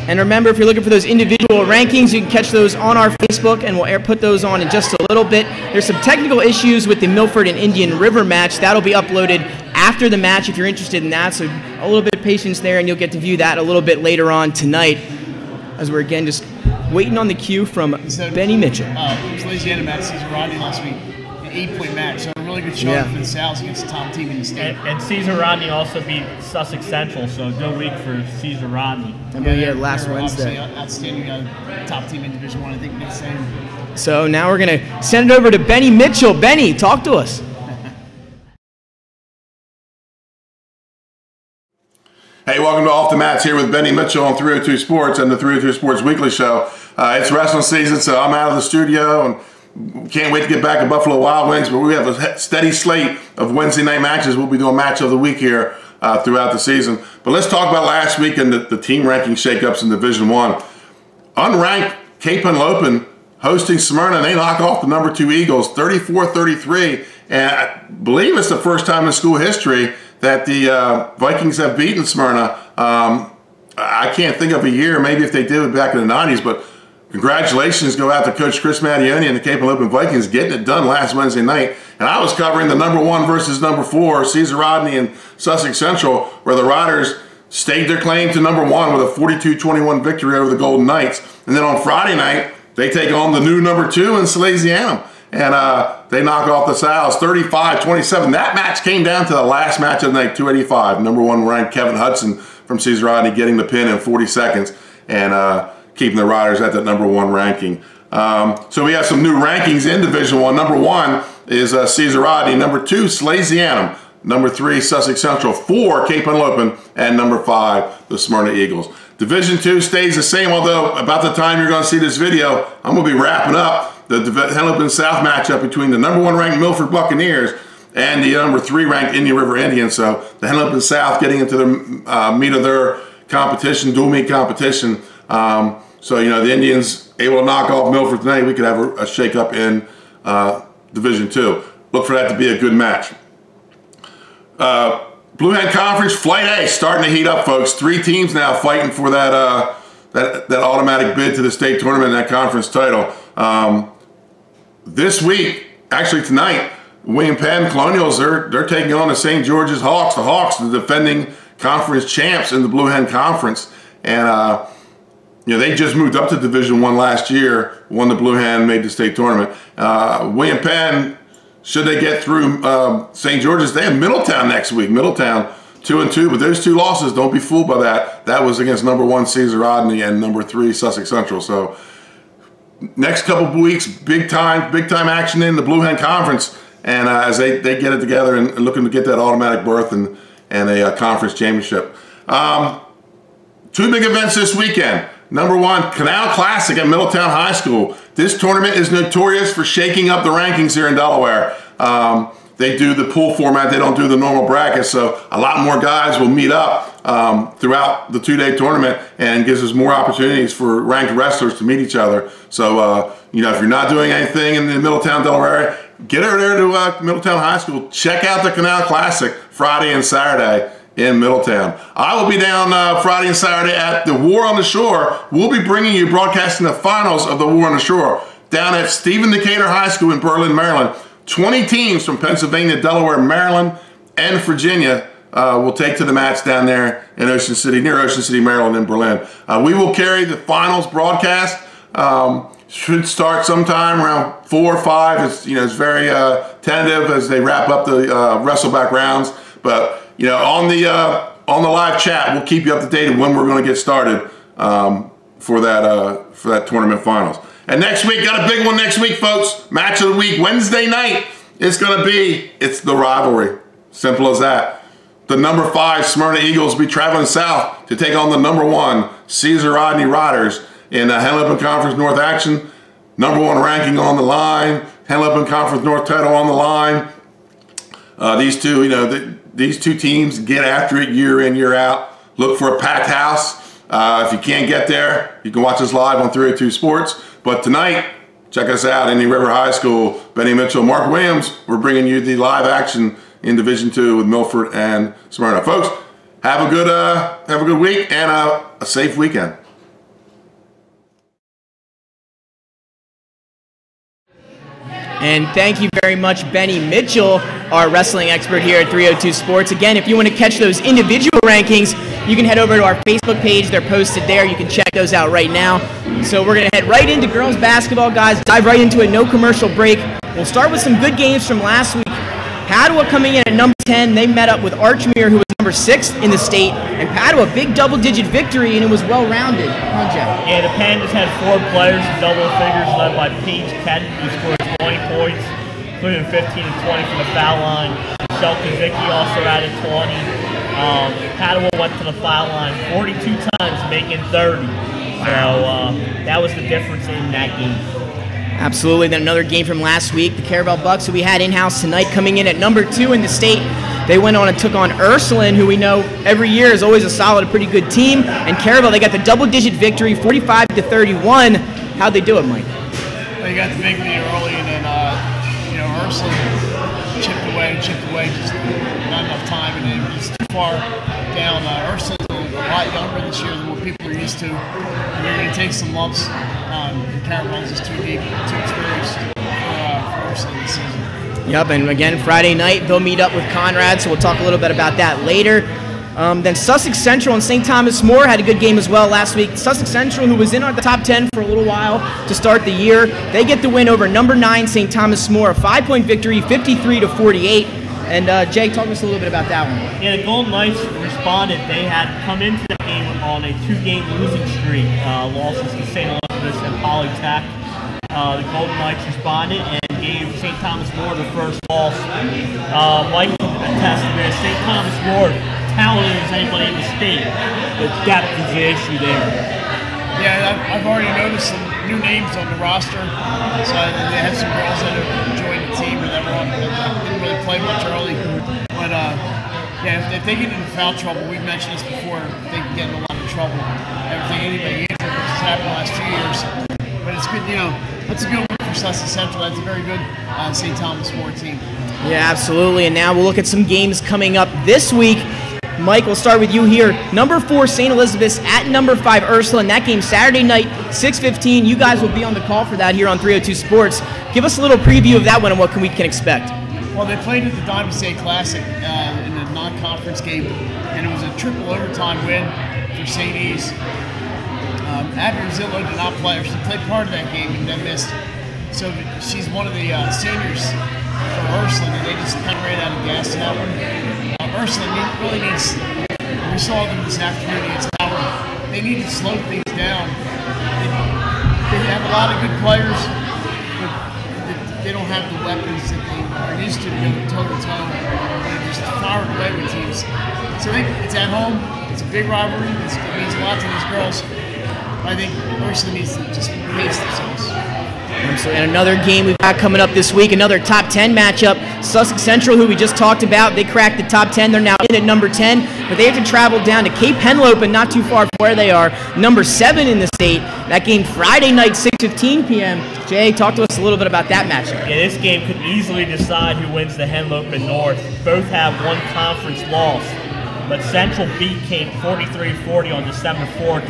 And remember, if you're looking for those individual rankings, you can catch those on our Facebook, and we'll put those on in just a little bit. There's some technical issues with the Milford and Indian River match. That'll be uploaded after the match if you're interested in that. So a little bit of patience there, and you'll get to view that a little bit later on tonight, as we're again just waiting on the cue from Benny Mitchell. Salesiana match Caesar Rodney last week, an 8-point match. So a really good showing for the Sal's against the top team in the state. And Caesar Rodney also beat Sussex Central, so a good week for Caesar Rodney. Last Wednesday. Outstanding top team in Division 1, I think they're the same. So now we're going to send it over to Benny Mitchell. Benny, talk to us. Hey, welcome to Off the Mats here with Benny Mitchell on 302 Sports and the 302 Sports Weekly Show. It's wrestling season, so I'm out of the studio, and Can't wait to get back to Buffalo Wild Wings, but we have a steady slate of Wednesday night matches. We'll be doing match of the week here throughout the season. But let's talk about last week and the team ranking shakeups in Division I. Unranked Cape Henlopen hosting Smyrna. They knock off the number 2 Eagles 34-33. And I believe it's the first time in school history that the Vikings have beaten Smyrna. I can't think of a year, maybe if they did it back in the 90s, but congratulations go out to Coach Chris Mattioni and the Cape Henlopen Vikings getting it done last Wednesday night. And I was covering the number 1 versus number 4, Caesar Rodney and Sussex Central, where the Riders staked their claim to number 1 with a 42-21 victory over the Golden Knights. And then on Friday night, they take on the new number 2 in Salesianum. And they knock off the Sows 35-27. That match came down to the last match of the night, 285. Number 1 ranked Kevin Hudson from Caesar Rodney getting the pin in 40 seconds and keeping the Riders at that number 1 ranking. So we have some new rankings in Division I. Number 1 is Caesar Rodney. Number 2, Salesianum. Number 3, Sussex Central. 4, Cape Henlopen. And number 5, the Smyrna Eagles. Division II stays the same, although about the time you're going to see this video, I'm going to be wrapping up the Henlopen South matchup between the number 1 ranked Milford Buccaneers and the number 3 ranked Indian River Indians. So the Henlopen South getting into the meat of their competition, dual meet competition. So, you know, the Indians able to knock off Milford tonight. We could have a shake-up in Division II. Look for that to be a good match. Blue Hen Conference, Flight A, starting to heat up, folks. 3 teams now fighting for that that automatic bid to the state tournament and that conference title. This week, actually tonight, William Penn Colonials, they're taking on the St. George's Hawks. The Hawks, the defending conference champs in the Blue Hen Conference. And, you know, they just moved up to Division I last year, won the Blue Hen, made the state tournament. William Penn, should they get through St. George's, they have Middletown next week. Middletown 2-2, but those 2 losses, don't be fooled by that. That was against number 1 Caesar Rodney and number 3 Sussex Central. So next couple of weeks, big time action in the Blue Hen Conference. And as they get it together and looking to get that automatic berth and a conference championship. 2 big events this weekend. Number 1, Canal Classic at Middletown High School. This tournament is notorious for shaking up the rankings here in Delaware. They do the pool format. They don't do the normal brackets, so a lot more guys will meet up throughout the 2-day tournament and gives us more opportunities for ranked wrestlers to meet each other. So, you know, if you're not doing anything in the Middletown, Delaware area, get over there to Middletown High School. Check out the Canal Classic Friday and Saturday in Middletown. I will be down Friday and Saturday at the War on the Shore. We'll be bringing you broadcasting the finals of the War on the Shore down at Stephen Decatur High School in Berlin, Maryland. 20 teams from Pennsylvania, Delaware, Maryland, and Virginia will take to the match down there in Ocean City, near Ocean City, Maryland, in Berlin. We will carry the finals broadcast. Should start sometime around 4 or 5. It's, you know, it's very tentative as they wrap up the wrestleback rounds. But, you know, on the live chat, we'll keep you up to date on when we're going to get started for that tournament finals. And next week, got a big one next week, folks. Match of the week, Wednesday night. It's the rivalry. Simple as that. The number 5 Smyrna Eagles will be traveling south to take on the number 1 Caesar Rodney Riders in the Henlopen Conference North action. Number 1 ranking on the line. Henlopen Conference North title on the line. These two, you know, these 2 teams get after it year in, year out. Look for a packed house. If you can't get there, you can watch us live on 302 Sports. But tonight, check us out, Indian River High School, Benny Mitchell, Mark Williams. We're bringing you the live action in Division II with Milford and Smyrna. Folks, have a good week and a safe weekend. And thank you very much, Benny Mitchell, our wrestling expert here at 302 Sports. Again, if you want to catch those individual rankings, you can head over to our Facebook page. They're posted there. You can check those out right now. So we're going to head right into girls basketball, guys. Dive right into it. No commercial break. We'll start with some good games from last week. Padua coming in at number 10. They met up with Archmere, who was number 6 in the state. And Padua, big double-digit victory, and it was well-rounded. Huh, Jeff? Yeah, the Pandas had 4 players in double figures, led by Paige Kedden, who scored 20 points, including 15 and 20 from the foul line. Michelle Kazicki also added 20. Padua went to the foul line 42 times, making 30. So that was the difference in that game. Absolutely. Then another game from last week, the Caravel Bucks, who we had in-house tonight, coming in at number 2 in the state. They went on and took on Ursuline, who we know every year is always a solid, pretty good team. And Caravel, they got the double-digit victory, 45-31. How'd they do it, Mike? They got the big lead early, and then Ursuline chipped away, just not enough time, and it was too far down. Ursuline's a lot younger this year than what people are used to, and they're going to take some lumps. Caravel's just too deep, too experienced for Ursuline this season. Yep, and again, Friday night, they'll meet up with Conrad, so we'll talk a little bit about that later. Then Sussex Central and St. Thomas More had a good game as well last week. Sussex Central, who was in the top 10 for a little while to start the year, they get the win over number 9 St. Thomas More, a 5-point victory, 53-48. And Jay, talk to us a little bit about that one. Yeah, the Golden Knights responded. They had come into the game on a 2-game losing streak, losses to St. Elizabeth's and Polytech. The Golden Knights responded and gave St. Thomas More the first loss. Mike attested to this. St. Thomas More, talented as anybody in the state, but depth is the issue there. Yeah, I've already noticed some new names on the roster. So they have some girls that have joined the team, but that didn't really play much early. But if they get into foul trouble, we've mentioned this before, they can get in a lot of trouble. Anybody injured, which has happened the last 2 years. But it's good, that's a good one for Sussex Central. That's a very good St. Thomas More team. Yeah, absolutely. And now we'll look at some games coming up this week. Mike, we'll start with you here. Number 4, St. Elizabeth's at number 5, Ursuline. That game Saturday night, 6:15. You guys will be on the call for that here on 302 Sports. Give us a little preview of that one and what we can expect. Well, they played at the Diamond State Classic in a non-conference game, and it was a triple overtime win for St. E's. Abby Rosillo did not play. She played part of that game and then missed. So she's one of the seniors for Ursuline, and they just kind of ran out of gas in that one. Ursuline really needs, we saw them this afternoon against Howard, they need to slow things down. They have a lot of good players, but they don't have the weapons that they are used to go toe-to-toe. They're just firing away with teams. So it's at home, it's a big rivalry, it means a lot to these girls. I think Ursuline needs to just pace themselves. And another game we've got coming up this week, another top 10 matchup. Sussex Central, who we just talked about, they cracked the top 10. They're now in at number 10, but they have to travel down to Cape Henlopen, and not too far from where they are, number 7 in the state. That game Friday night, 6:15 p.m. Jay, talk to us a little bit about that matchup. Yeah, this game could easily decide who wins the Henlopen North. Both have one conference loss, but Central beat Cape 43-40 on December 4th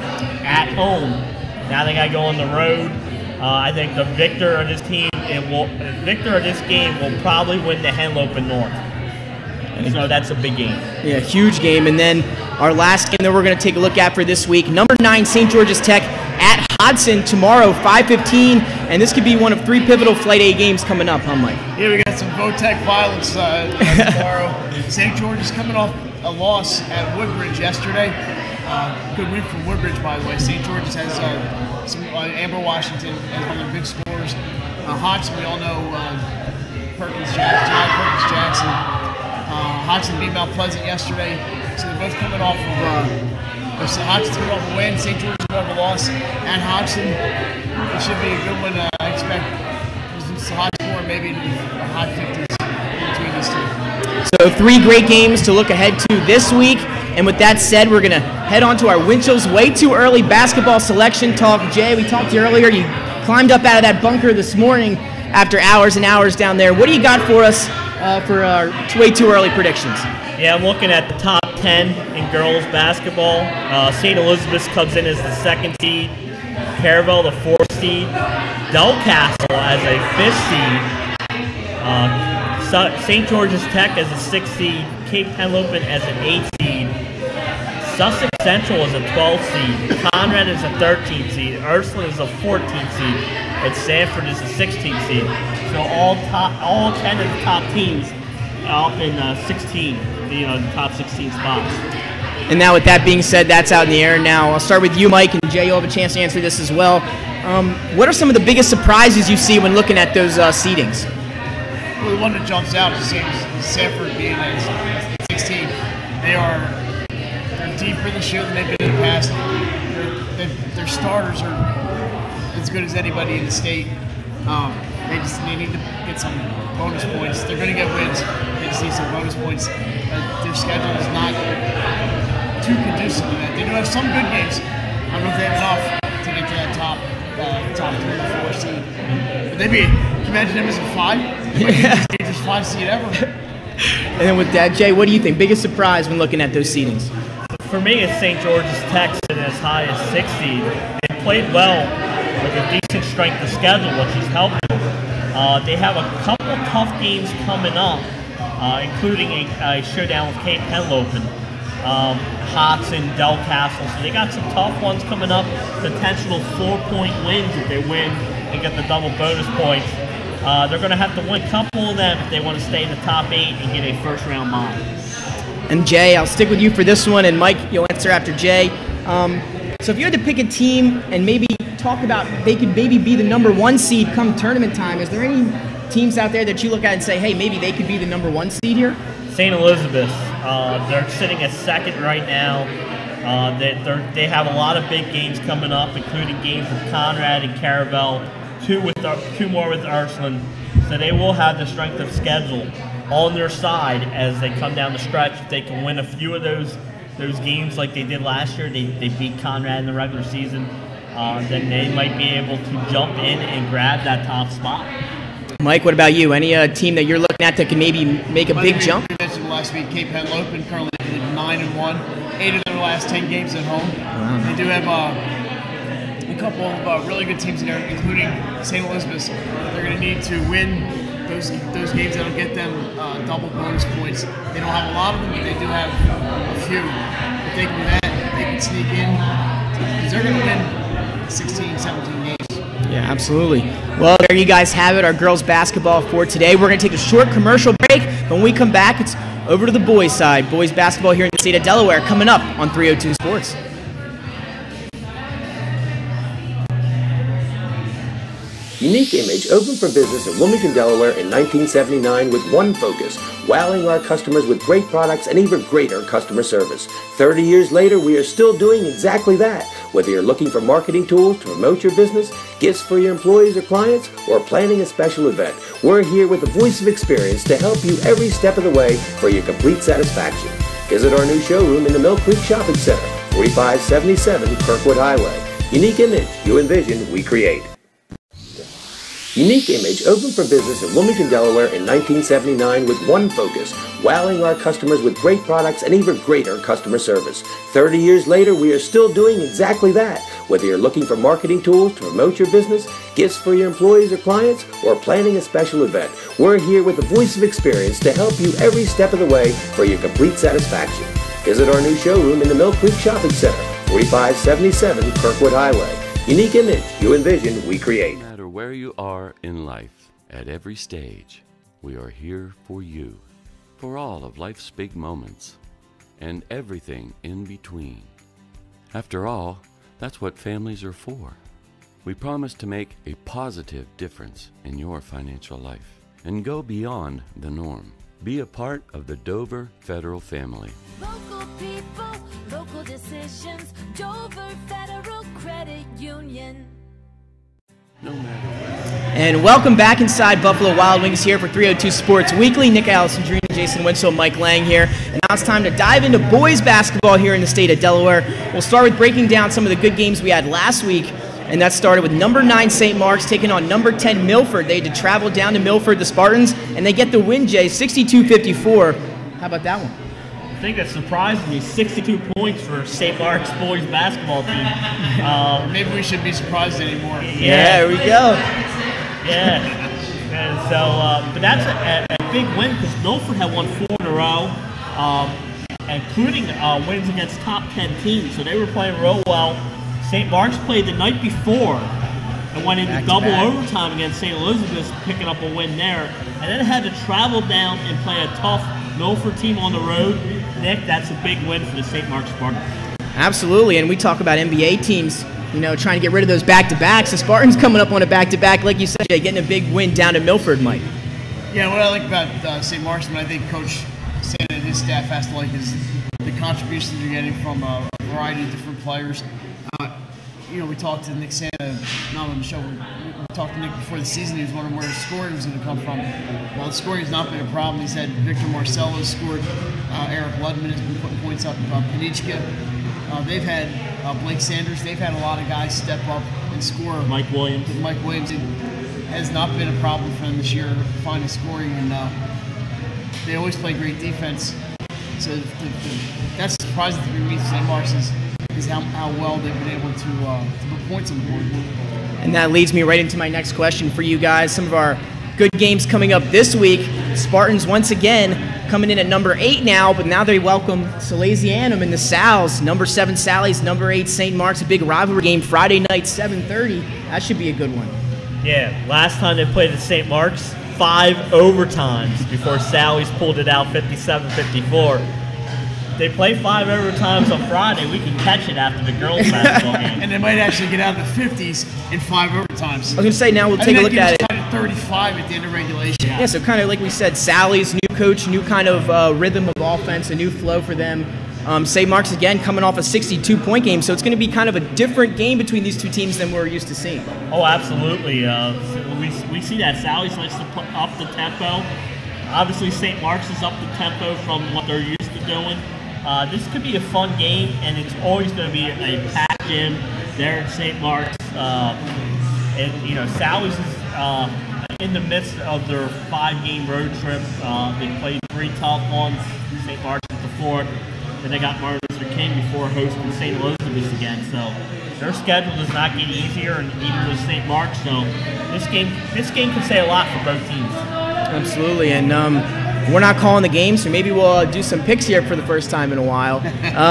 at home. Now they got to go on the road. I think the victor of this game will probably win the Henlopen North. So that's a big game. Yeah, huge game. And then our last game that we're going to take a look at for this week, number 9 St. George's Tech at Hodson tomorrow, 5:15. And this could be one of 3 pivotal Flight A games coming up, huh, Mike? Yeah, we got some VOTEC violence tomorrow. St. George is coming off a loss at Woodbridge yesterday. Good win from Woodbridge, by the way. St. George's has some Amber Washington as one of their big scorers. Hodgson, we all know John Perkins Jackson. Hodgson beat Mount Pleasant yesterday, so they're both coming off of Hodgson's coming off a win. St. George's coming off a loss at Hodgson. It should be a good one. I expect Hodgson more maybe in the high 50s between these two. So 3 great games to look ahead to this week. And with that said, we're going to head on to our Winchell's Way Too Early basketball selection talk. Jay, we talked to you earlier. You climbed up out of that bunker this morning after hours and hours down there. What do you got for us for our Way Too Early predictions? Yeah, I'm looking at the top 10 in girls basketball. St. Elizabeth's comes in as the 2nd seed. Caravel, the 4th seed. Delcastle as a 5th seed. St. George's Tech as a 6th seed. Cape Henlopen as an 8th seed. Sussex Central is a 12th seed. Conrad is a 13th seed. Ursuline is a 14th seed. And Sanford is a 16th seed. So all 10 of the top teams are up in 16, the top 16 spots. And now with that being said, that's out in the air now. I'll start with you, Mike, and Jay, you'll have a chance to answer this as well. What are some of the biggest surprises you see when looking at those seedings? Well, the one that jumps out is Sanford being at 16. They're deeper this year than they've been in the past. Their starters are as good as anybody in the state. They need to get some bonus points. They're going to get wins. They just need some bonus points. Their schedule is not too conducive to that. They do have some good games. I don't know if they have enough to get to that top 3 or 4 seed. But can you imagine them as a 5? They might be the dangerous 5 seed ever. And then with that, Jay, what do you think? Biggest surprise when looking at those seedings? For me, it's St. George's Tech sitting as high as 6 seed. They played well with a decent strength of schedule, which has helped them. They have a couple of tough games coming up, including a showdown with Cape Henlopen, Hots and Del Castle. So they got some tough ones coming up, potential 4-point wins if they win and get the double bonus points. They're going to have to win a couple of them if they want to stay in the top 8 and get a first-round bye. And Jay, I'll stick with you for this one, and Mike, you'll answer after Jay. So if you had to pick a team and maybe talk about they could maybe be the number 1 seed come tournament time, is there any teams out there that you look at and say, hey, maybe they could be the number 1 seed here? St. Elizabeth, they're sitting at 2nd right now. They have a lot of big games coming up, including games with Conrad and Caravel, 2 more with Ursuline. So they will have the strength of schedule on their side as they come down the stretch. If they can win a few of those games like they did last year, they beat Conrad in the regular season, then they might be able to jump in and grab that top spot. Mike, what about you? Any team that you're looking at that can maybe make a big jump? We mentioned last week, Cape Henlopen currently 9-1, 8 of their last 10 games at home. Wow. They do have a couple of really good teams in there, including St. Elizabeth. They're going to need to win those games that'll get them double bonus points. They don't have a lot of them, but they do have a few. If they can do that, they can sneak in, because they're going to win 16, 17 games. Yeah, absolutely. Well, there you guys have it, our girls basketball for today. We're going to take a short commercial break. When we come back, it's over to the boys' side. Boys basketball here in the state of Delaware coming up on 302 Sports. Unique Image opened for business in Wilmington, Delaware in 1979 with one focus, wowing our customers with great products and even greater customer service. 30 years later, we are still doing exactly that. Whether you're looking for marketing tools to promote your business, gifts for your employees or clients, or planning a special event, we're here with the voice of experience to help you every step of the way for your complete satisfaction. Visit our new showroom in the Mill Creek Shopping Center, 4577 Kirkwood Highway. Unique Image, you envision, we create. Unique Image opened for business in Wilmington, Delaware in 1979 with one focus, wowing our customers with great products and even greater customer service. 30 years later, we are still doing exactly that. Whether you're looking for marketing tools to promote your business, gifts for your employees or clients, or planning a special event, we're here with the voice of experience to help you every step of the way for your complete satisfaction. Visit our new showroom in the Mill Creek Shopping Center, 4577 Kirkwood Highway. Unique Image, you envision, we create. No matter where you are in life, at every stage, we are here for you, for all of life's big moments, and everything in between. After all, that's what families are for. We promise to make a positive difference in your financial life and go beyond the norm. Be a part of the Dover Federal family. Local people, local decisions, Dover Federal Credit Union. No matter where. And welcome back inside Buffalo Wild Wings here for 302 Sports Weekly. Nick Allison Jr., Jason Winslow, Mike Lang here. And now it's time to dive into boys basketball here in the state of Delaware. We'll start with breaking down some of the good games we had last week. And that started with number 9 St. Mark's taking on number 10 Milford. They had to travel down to Milford, the Spartans, and they get the win, Jay, 62-54. How about that one? I think that surprised me, 62 points for St. Mark's boys basketball team. Maybe we shouldn't be surprised anymore. Yeah, there we go. Yeah. And so, but that's a big win because Milford had won 4 in a row, including wins against top 10 teams. So they were playing real well. St. Mark's played the night before and went into double overtime against St. Elizabeth, picking up a win there. And then had to travel down and play a tough Milford team on the road. Nick, that's a big win for the St. Mark's Spartans. Absolutely, and we talk about NBA teams, you know, trying to get rid of those back-to-backs. The Spartans coming up on a back-to-back, like you said, Jay, getting a big win down to Milford, Mike. Yeah, what I like about St. Mark's, and I think Coach Santa and his staff has to like, is the contributions they're getting from a variety of different players. we talked to Nick Santa, not on the show. We talked to Nick before the season. He was wondering where the scoring was going to come from. Well, the scoring has not been a problem. He's had Victor Marcello scored. Eric Ludman has been putting points up. Panichka. They've had Blake Sanders. They've had a lot of guys step up and score. Mike Williams. It has not been a problem for them this year finding scoring, and they always play great defense. So that's surprising to me. St. Mark's is how well they've been able to put points on the board. And that leads me right into my next question for you guys. Some of our good games coming up this week. Spartans once again coming in at number 8 now, but now they welcome Salesianum in the Sal's. Number 7 Sally's, number 8 St. Mark's. A big rivalry game Friday night, 7:30. That should be a good one. Yeah, last time they played at St. Mark's, 5 overtimes before Sally's pulled it out 57-54. They play 5 overtimes on Friday. We can catch it after the girls' basketball game. And they might actually get out of the 50s in 5 overtimes. I was going to say, now we'll take a look at it. 35 at the end of regulation. Yeah, so kind of like we said, Sally's new coach, new kind of rhythm of offense, a new flow for them. St. Mark's, again, coming off a 62-point game, so it's going to be kind of a different game between these two teams than we're used to seeing. Oh, absolutely. We see that Sally's likes to put up the tempo. Obviously, St. Mark's is up the tempo from what they're used to doing. This could be a fun game, and it's always going to be a packed gym there at St. Mark's. Sally's is in the midst of their 5-game road trip. They played 3 tough ones. St. Mark's is the 4th. Then they got Martin Luther King before hosting St. Elizabeth's again. So their schedule does not get easier, and even with St. Mark's. So this game can say a lot for both teams. Absolutely, and we're not calling the game, so maybe we'll do some picks here for the first time in a while.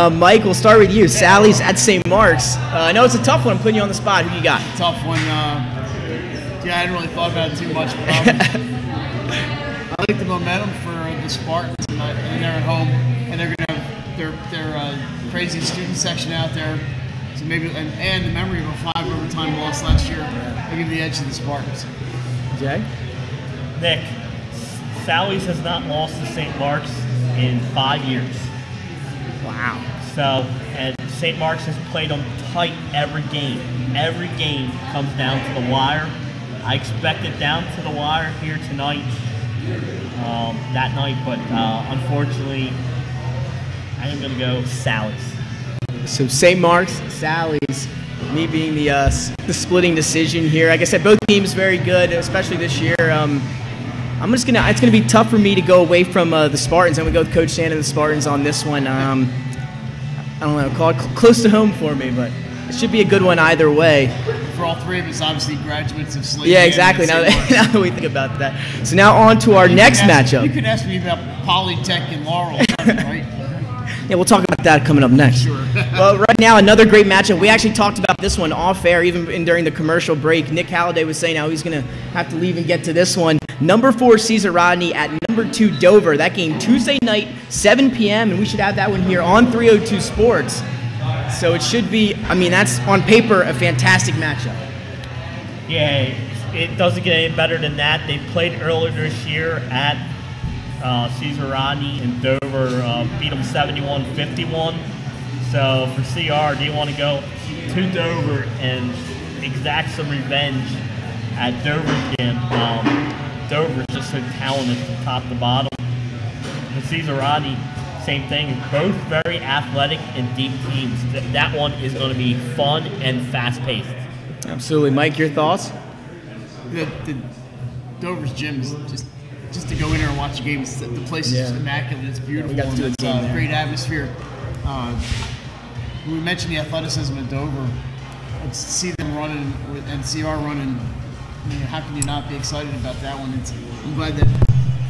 Mike, we'll start with you. Sally's at St. Mark's. I know it's a tough one. I'm putting you on the spot. Who you got? Tough one. I hadn't really thought about it too much. But I like the momentum for the Spartans, and they're at home, and they're going to have their crazy student section out there. So maybe, and the memory of a 5 overtime loss last year, they give the edge to the Spartans. Jay? Nick, Sally's has not lost to St. Mark's in 5 years. Wow. So, and St. Mark's has played them tight every game. Every game comes down to the wire. I expect it down to the wire here tonight, that night, but unfortunately, I am going to go Sally's. So St. Mark's, Sally's, me being the splitting decision here. Like I said, both teams very good, especially this year. It's gonna be tough for me to go away from the Spartans. I'm gonna go with Coach Santa and the Spartans on this one. I don't know, call it close to home for me, but it should be a good one either way. For all 3 of us, obviously graduates of Slade. Yeah, exactly. Now that we think about that. So now on to our next matchup. You could ask me about Polytech and Laurel, right? Yeah, we'll talk about that coming up next. Sure. Well, right now, another great matchup. We actually talked about this one off air, even during the commercial break. Nick Halliday was saying how he's going to have to leave and get to this one. Number 4, Caesar Rodney at number 2, Dover. That game Tuesday night, 7 p.m., and we should have that one here on 302 Sports. So it should be, that's on paper a fantastic matchup. Yeah, it doesn't get any better than that. They played earlier this year at Caesar Rodney, and Dover beat them 71-51. So for CR, do you want to go to Dover and exact some revenge at Dover again? Dover is just so talented from top to bottom. And Caesar Rodney, same thing. Both very athletic and deep teams. That one is going to be fun and fast-paced. Absolutely. Mike, your thoughts? The Dover's gym is just to go in there and watch a game. The place is just immaculate. It's beautiful. It's a great atmosphere. We mentioned the athleticism of Dover. To see them running and CR running, how can you not be excited about that one? I'm glad that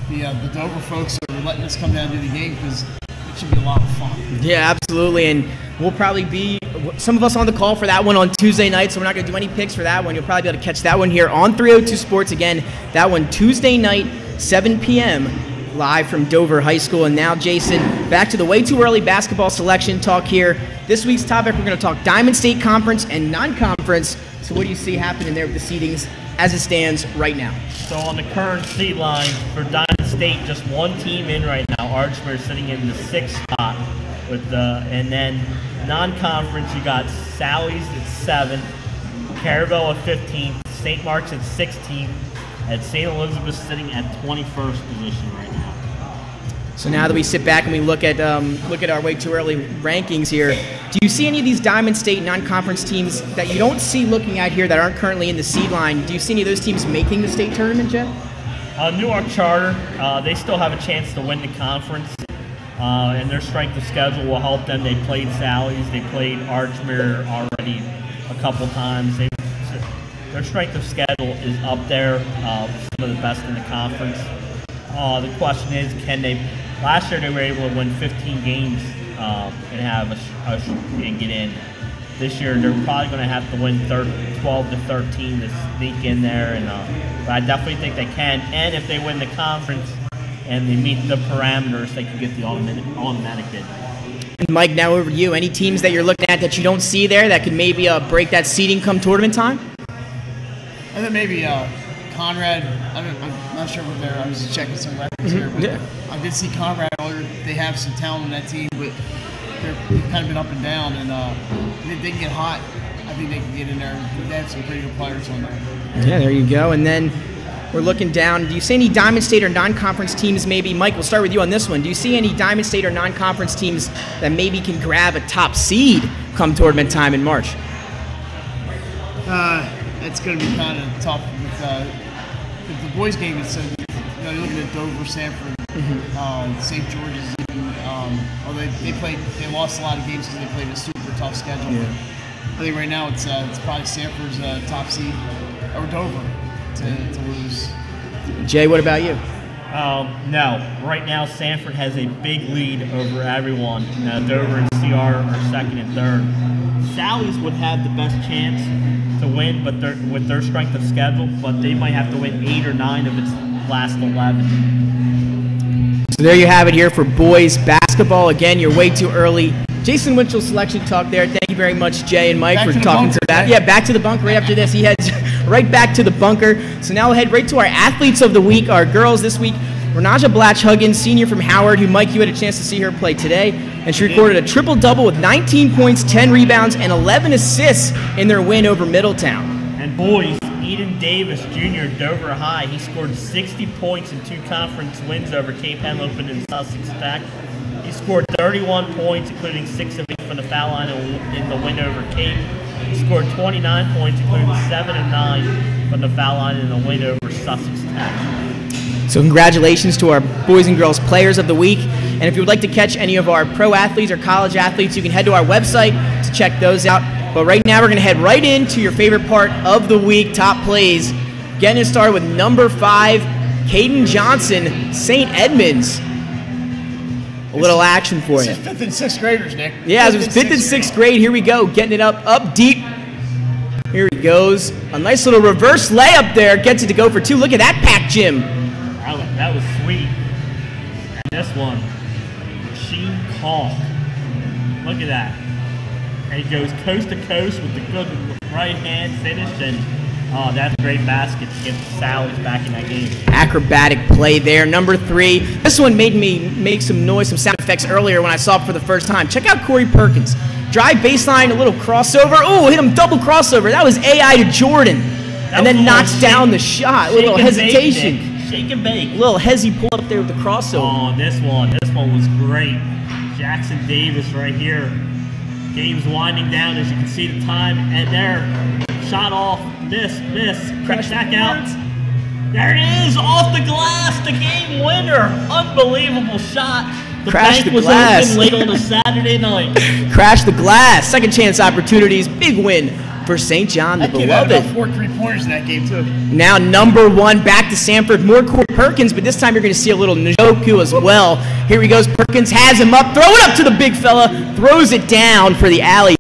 the Dover folks are letting us come down to the game because it should be a lot of fun. Yeah, absolutely. And we'll probably be some of us on the call for that one on Tuesday night, so we're not going to do any picks for that one. You'll probably be able to catch that one here on 302 Sports. Again, that one Tuesday night, 7 p.m., live from Dover High School. And now, Jason, back to the way too early basketball selection talk here. This week's topic, we're going to talk Diamond State Conference and non-conference. So what do you see happening there with the seedings as it stands right now? So on the current seed line for Diamond State, just one team in right now. Archmere sitting in the 6th spot And then non-conference, you got Sally's at 7th, Caravel at 15th, St. Mark's at 16th, and St. Elizabeth's sitting at 21st position right now. So now that we sit back and we look at our way too early rankings here, do you see any of these Diamond State non-conference teams that you don't see looking at here that aren't currently in the seed line? Do you see any of those teams making the state tournament, Jeff? Newark Charter, they still have a chance to win the conference, and their strength of schedule will help them. They played Sally's, they played Archmere already a couple times. Their strength of schedule is up there, some of the best in the conference. The question is, can they? Last year they were able to win 15 games and have and get in. This year they're probably going to have to win 12 to 13 to sneak in there, but I definitely think they can. And if they win the conference and they meet the parameters, they can get the automatic bid. And Mike, now over to you. Any teams that you're looking at that you don't see there that could maybe break that seeding come tournament time? I think maybe Conrad. I'm not sure what they're. I was checking some records here, but I did see Conrad earlier. They have some talent on that team, but they've kind of been up and down, and they can get hot. I think they can get in there. They have some pretty good players on there. Yeah, there you go. And then we're looking down. Do you see any Diamond State or non-conference teams maybe? Mike, we'll start with you on this one. Do you see any Diamond State or non-conference teams that maybe can grab a top seed come tournament time in March? It's going to be kind of tough with the boys' game. It's you're looking at Dover, Sanford, St. George's. They lost a lot of games because they played a super tough schedule. Yeah. I think right now it's probably Sanford's top seed or Dover to lose. Jay, what about you? No. Right now Sanford has a big lead over everyone. Dover and CR are second and third. Sally's would have the best chance to win, but with their strength of schedule, but they might have to win 8 or 9 of its last 11. So there you have it here for boys basketball. Again, you're way too early. Jason Winchell's selection talk there. Thank you very much, Jay and Mike, for talking to that. Yeah, back to the bunker right after this. He heads right back to the bunker. So now we'll head right to our athletes of the week. Our girls this week, Renaja Blatch-Huggins, senior from Howard, who, Mike, you had a chance to see her play today. And she recorded a triple-double with 19 points, 10 rebounds, and 11 assists in their win over Middletown. And boys, Eden Davis, Jr., Dover High. He scored 60 points in 2 conference wins over Cape Henlopen and Sussex Tech. He scored 31 points, including 6 of 8 from the foul line in the win over Cape. He scored 29 points, including 7 of 9 from the foul line in the win over Sussex Tech. So congratulations to our boys and girls players of the week. And if you would like to catch any of our pro athletes or college athletes, you can head to our website to check those out. But right now we're going to head right into your favorite part of the week, top plays. Getting it started with number 5, Caden Johnson, St. Edmunds. A little action for you. This is 5th and 6th graders, Nick. Yeah, it was 5th and 6th grade. Here we go, getting it up deep. Here he goes. A nice little reverse layup there. Gets it to go for 2. Look at that pack, Jim. That was sweet. And this one, Sheen Kalk. Look at that. And he goes coast to coast with the good right hand finish, and that's a great basket to get Sally's back in that game. Acrobatic play there. Number 3. This one made me make some noise, some sound effects earlier when I saw it for the first time. Check out Corey Perkins. Drive baseline, a little crossover. Oh, hit him double crossover. That was AI to Jordan. And then knocks down the shot. A little hesitation. Shake and bake. A little hezzy pull up there with the crossover. Oh, this one was great. Jackson Davis right here. Game's winding down, as you can see the time, and there, shot off, miss, crash back out. There it is, off the glass, the game winner. Unbelievable shot. The Crash bank the was glass. open late on a Saturday night. Crash the glass. Second chance opportunities. Big win for St. John the Beloved. About 4 3-pointers in that game, too. Now number 1 back to Sanford. More Corey Perkins, but this time you're going to see a little Njoku as well. Here he goes. Perkins has him up. Throw it up to the big fella. Throws it down for the alley.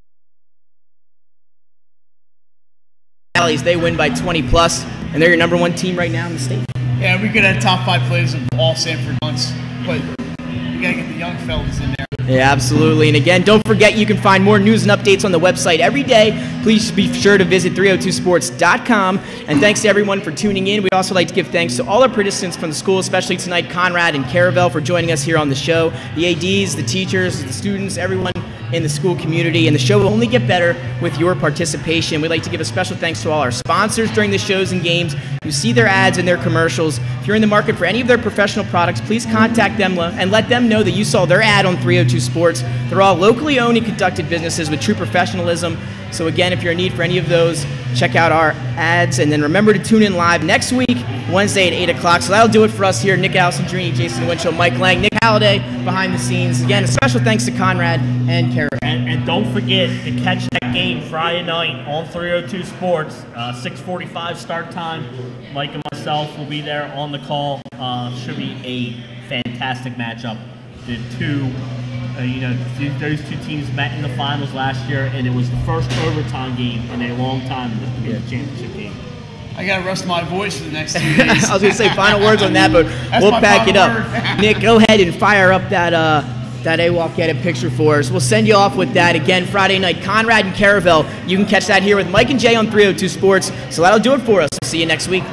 They win by 20+, and they're your number 1 team right now in the state. Yeah, we could have top 5 players of all Sanford months, but we got to get the young fellas in there. Yeah, absolutely. And again, don't forget you can find more news and updates on the website every day. Please be sure to visit 302sports.com. And thanks to everyone for tuning in. We'd also like to give thanks to all our participants from the school, especially tonight, Conrad and Caravel, for joining us here on the show. The ADs, the teachers, the students, everyone in the school community, and the show will only get better with your participation. We'd like to give a special thanks to all our sponsors during the shows and games. You see their ads and their commercials. If you're in the market for any of their professional products, please contact them and let them know that you saw their ad on 302 Sports. They're all locally owned and conducted businesses with true professionalism. So again, if you're in need for any of those, check out our ads, and then remember to tune in live next week, Wednesday at 8 o'clock. So that'll do it for us here. Nick Alessandrini, Jason Winchell, Mike Lang, Nick Halliday behind the scenes. Again, a special thanks to Conrad and Caravel. And don't forget to catch that game Friday night on 302 Sports, 6:45 start time. Mike and myself will be there on the call. Should be a fantastic matchup. The two, those two teams met in the finals last year, and it was the first overtime game in a long time to be the championship game. I got to rest my voice for the next 2 days. I was going to say final words on that, but we'll pack it up. Nick, go ahead and fire up that AWOC edit picture for us. We'll send you off with that. Again, Friday night, Conrad and Caravel. You can catch that here with Mike and Jay on 302 Sports. So that'll do it for us. See you next week.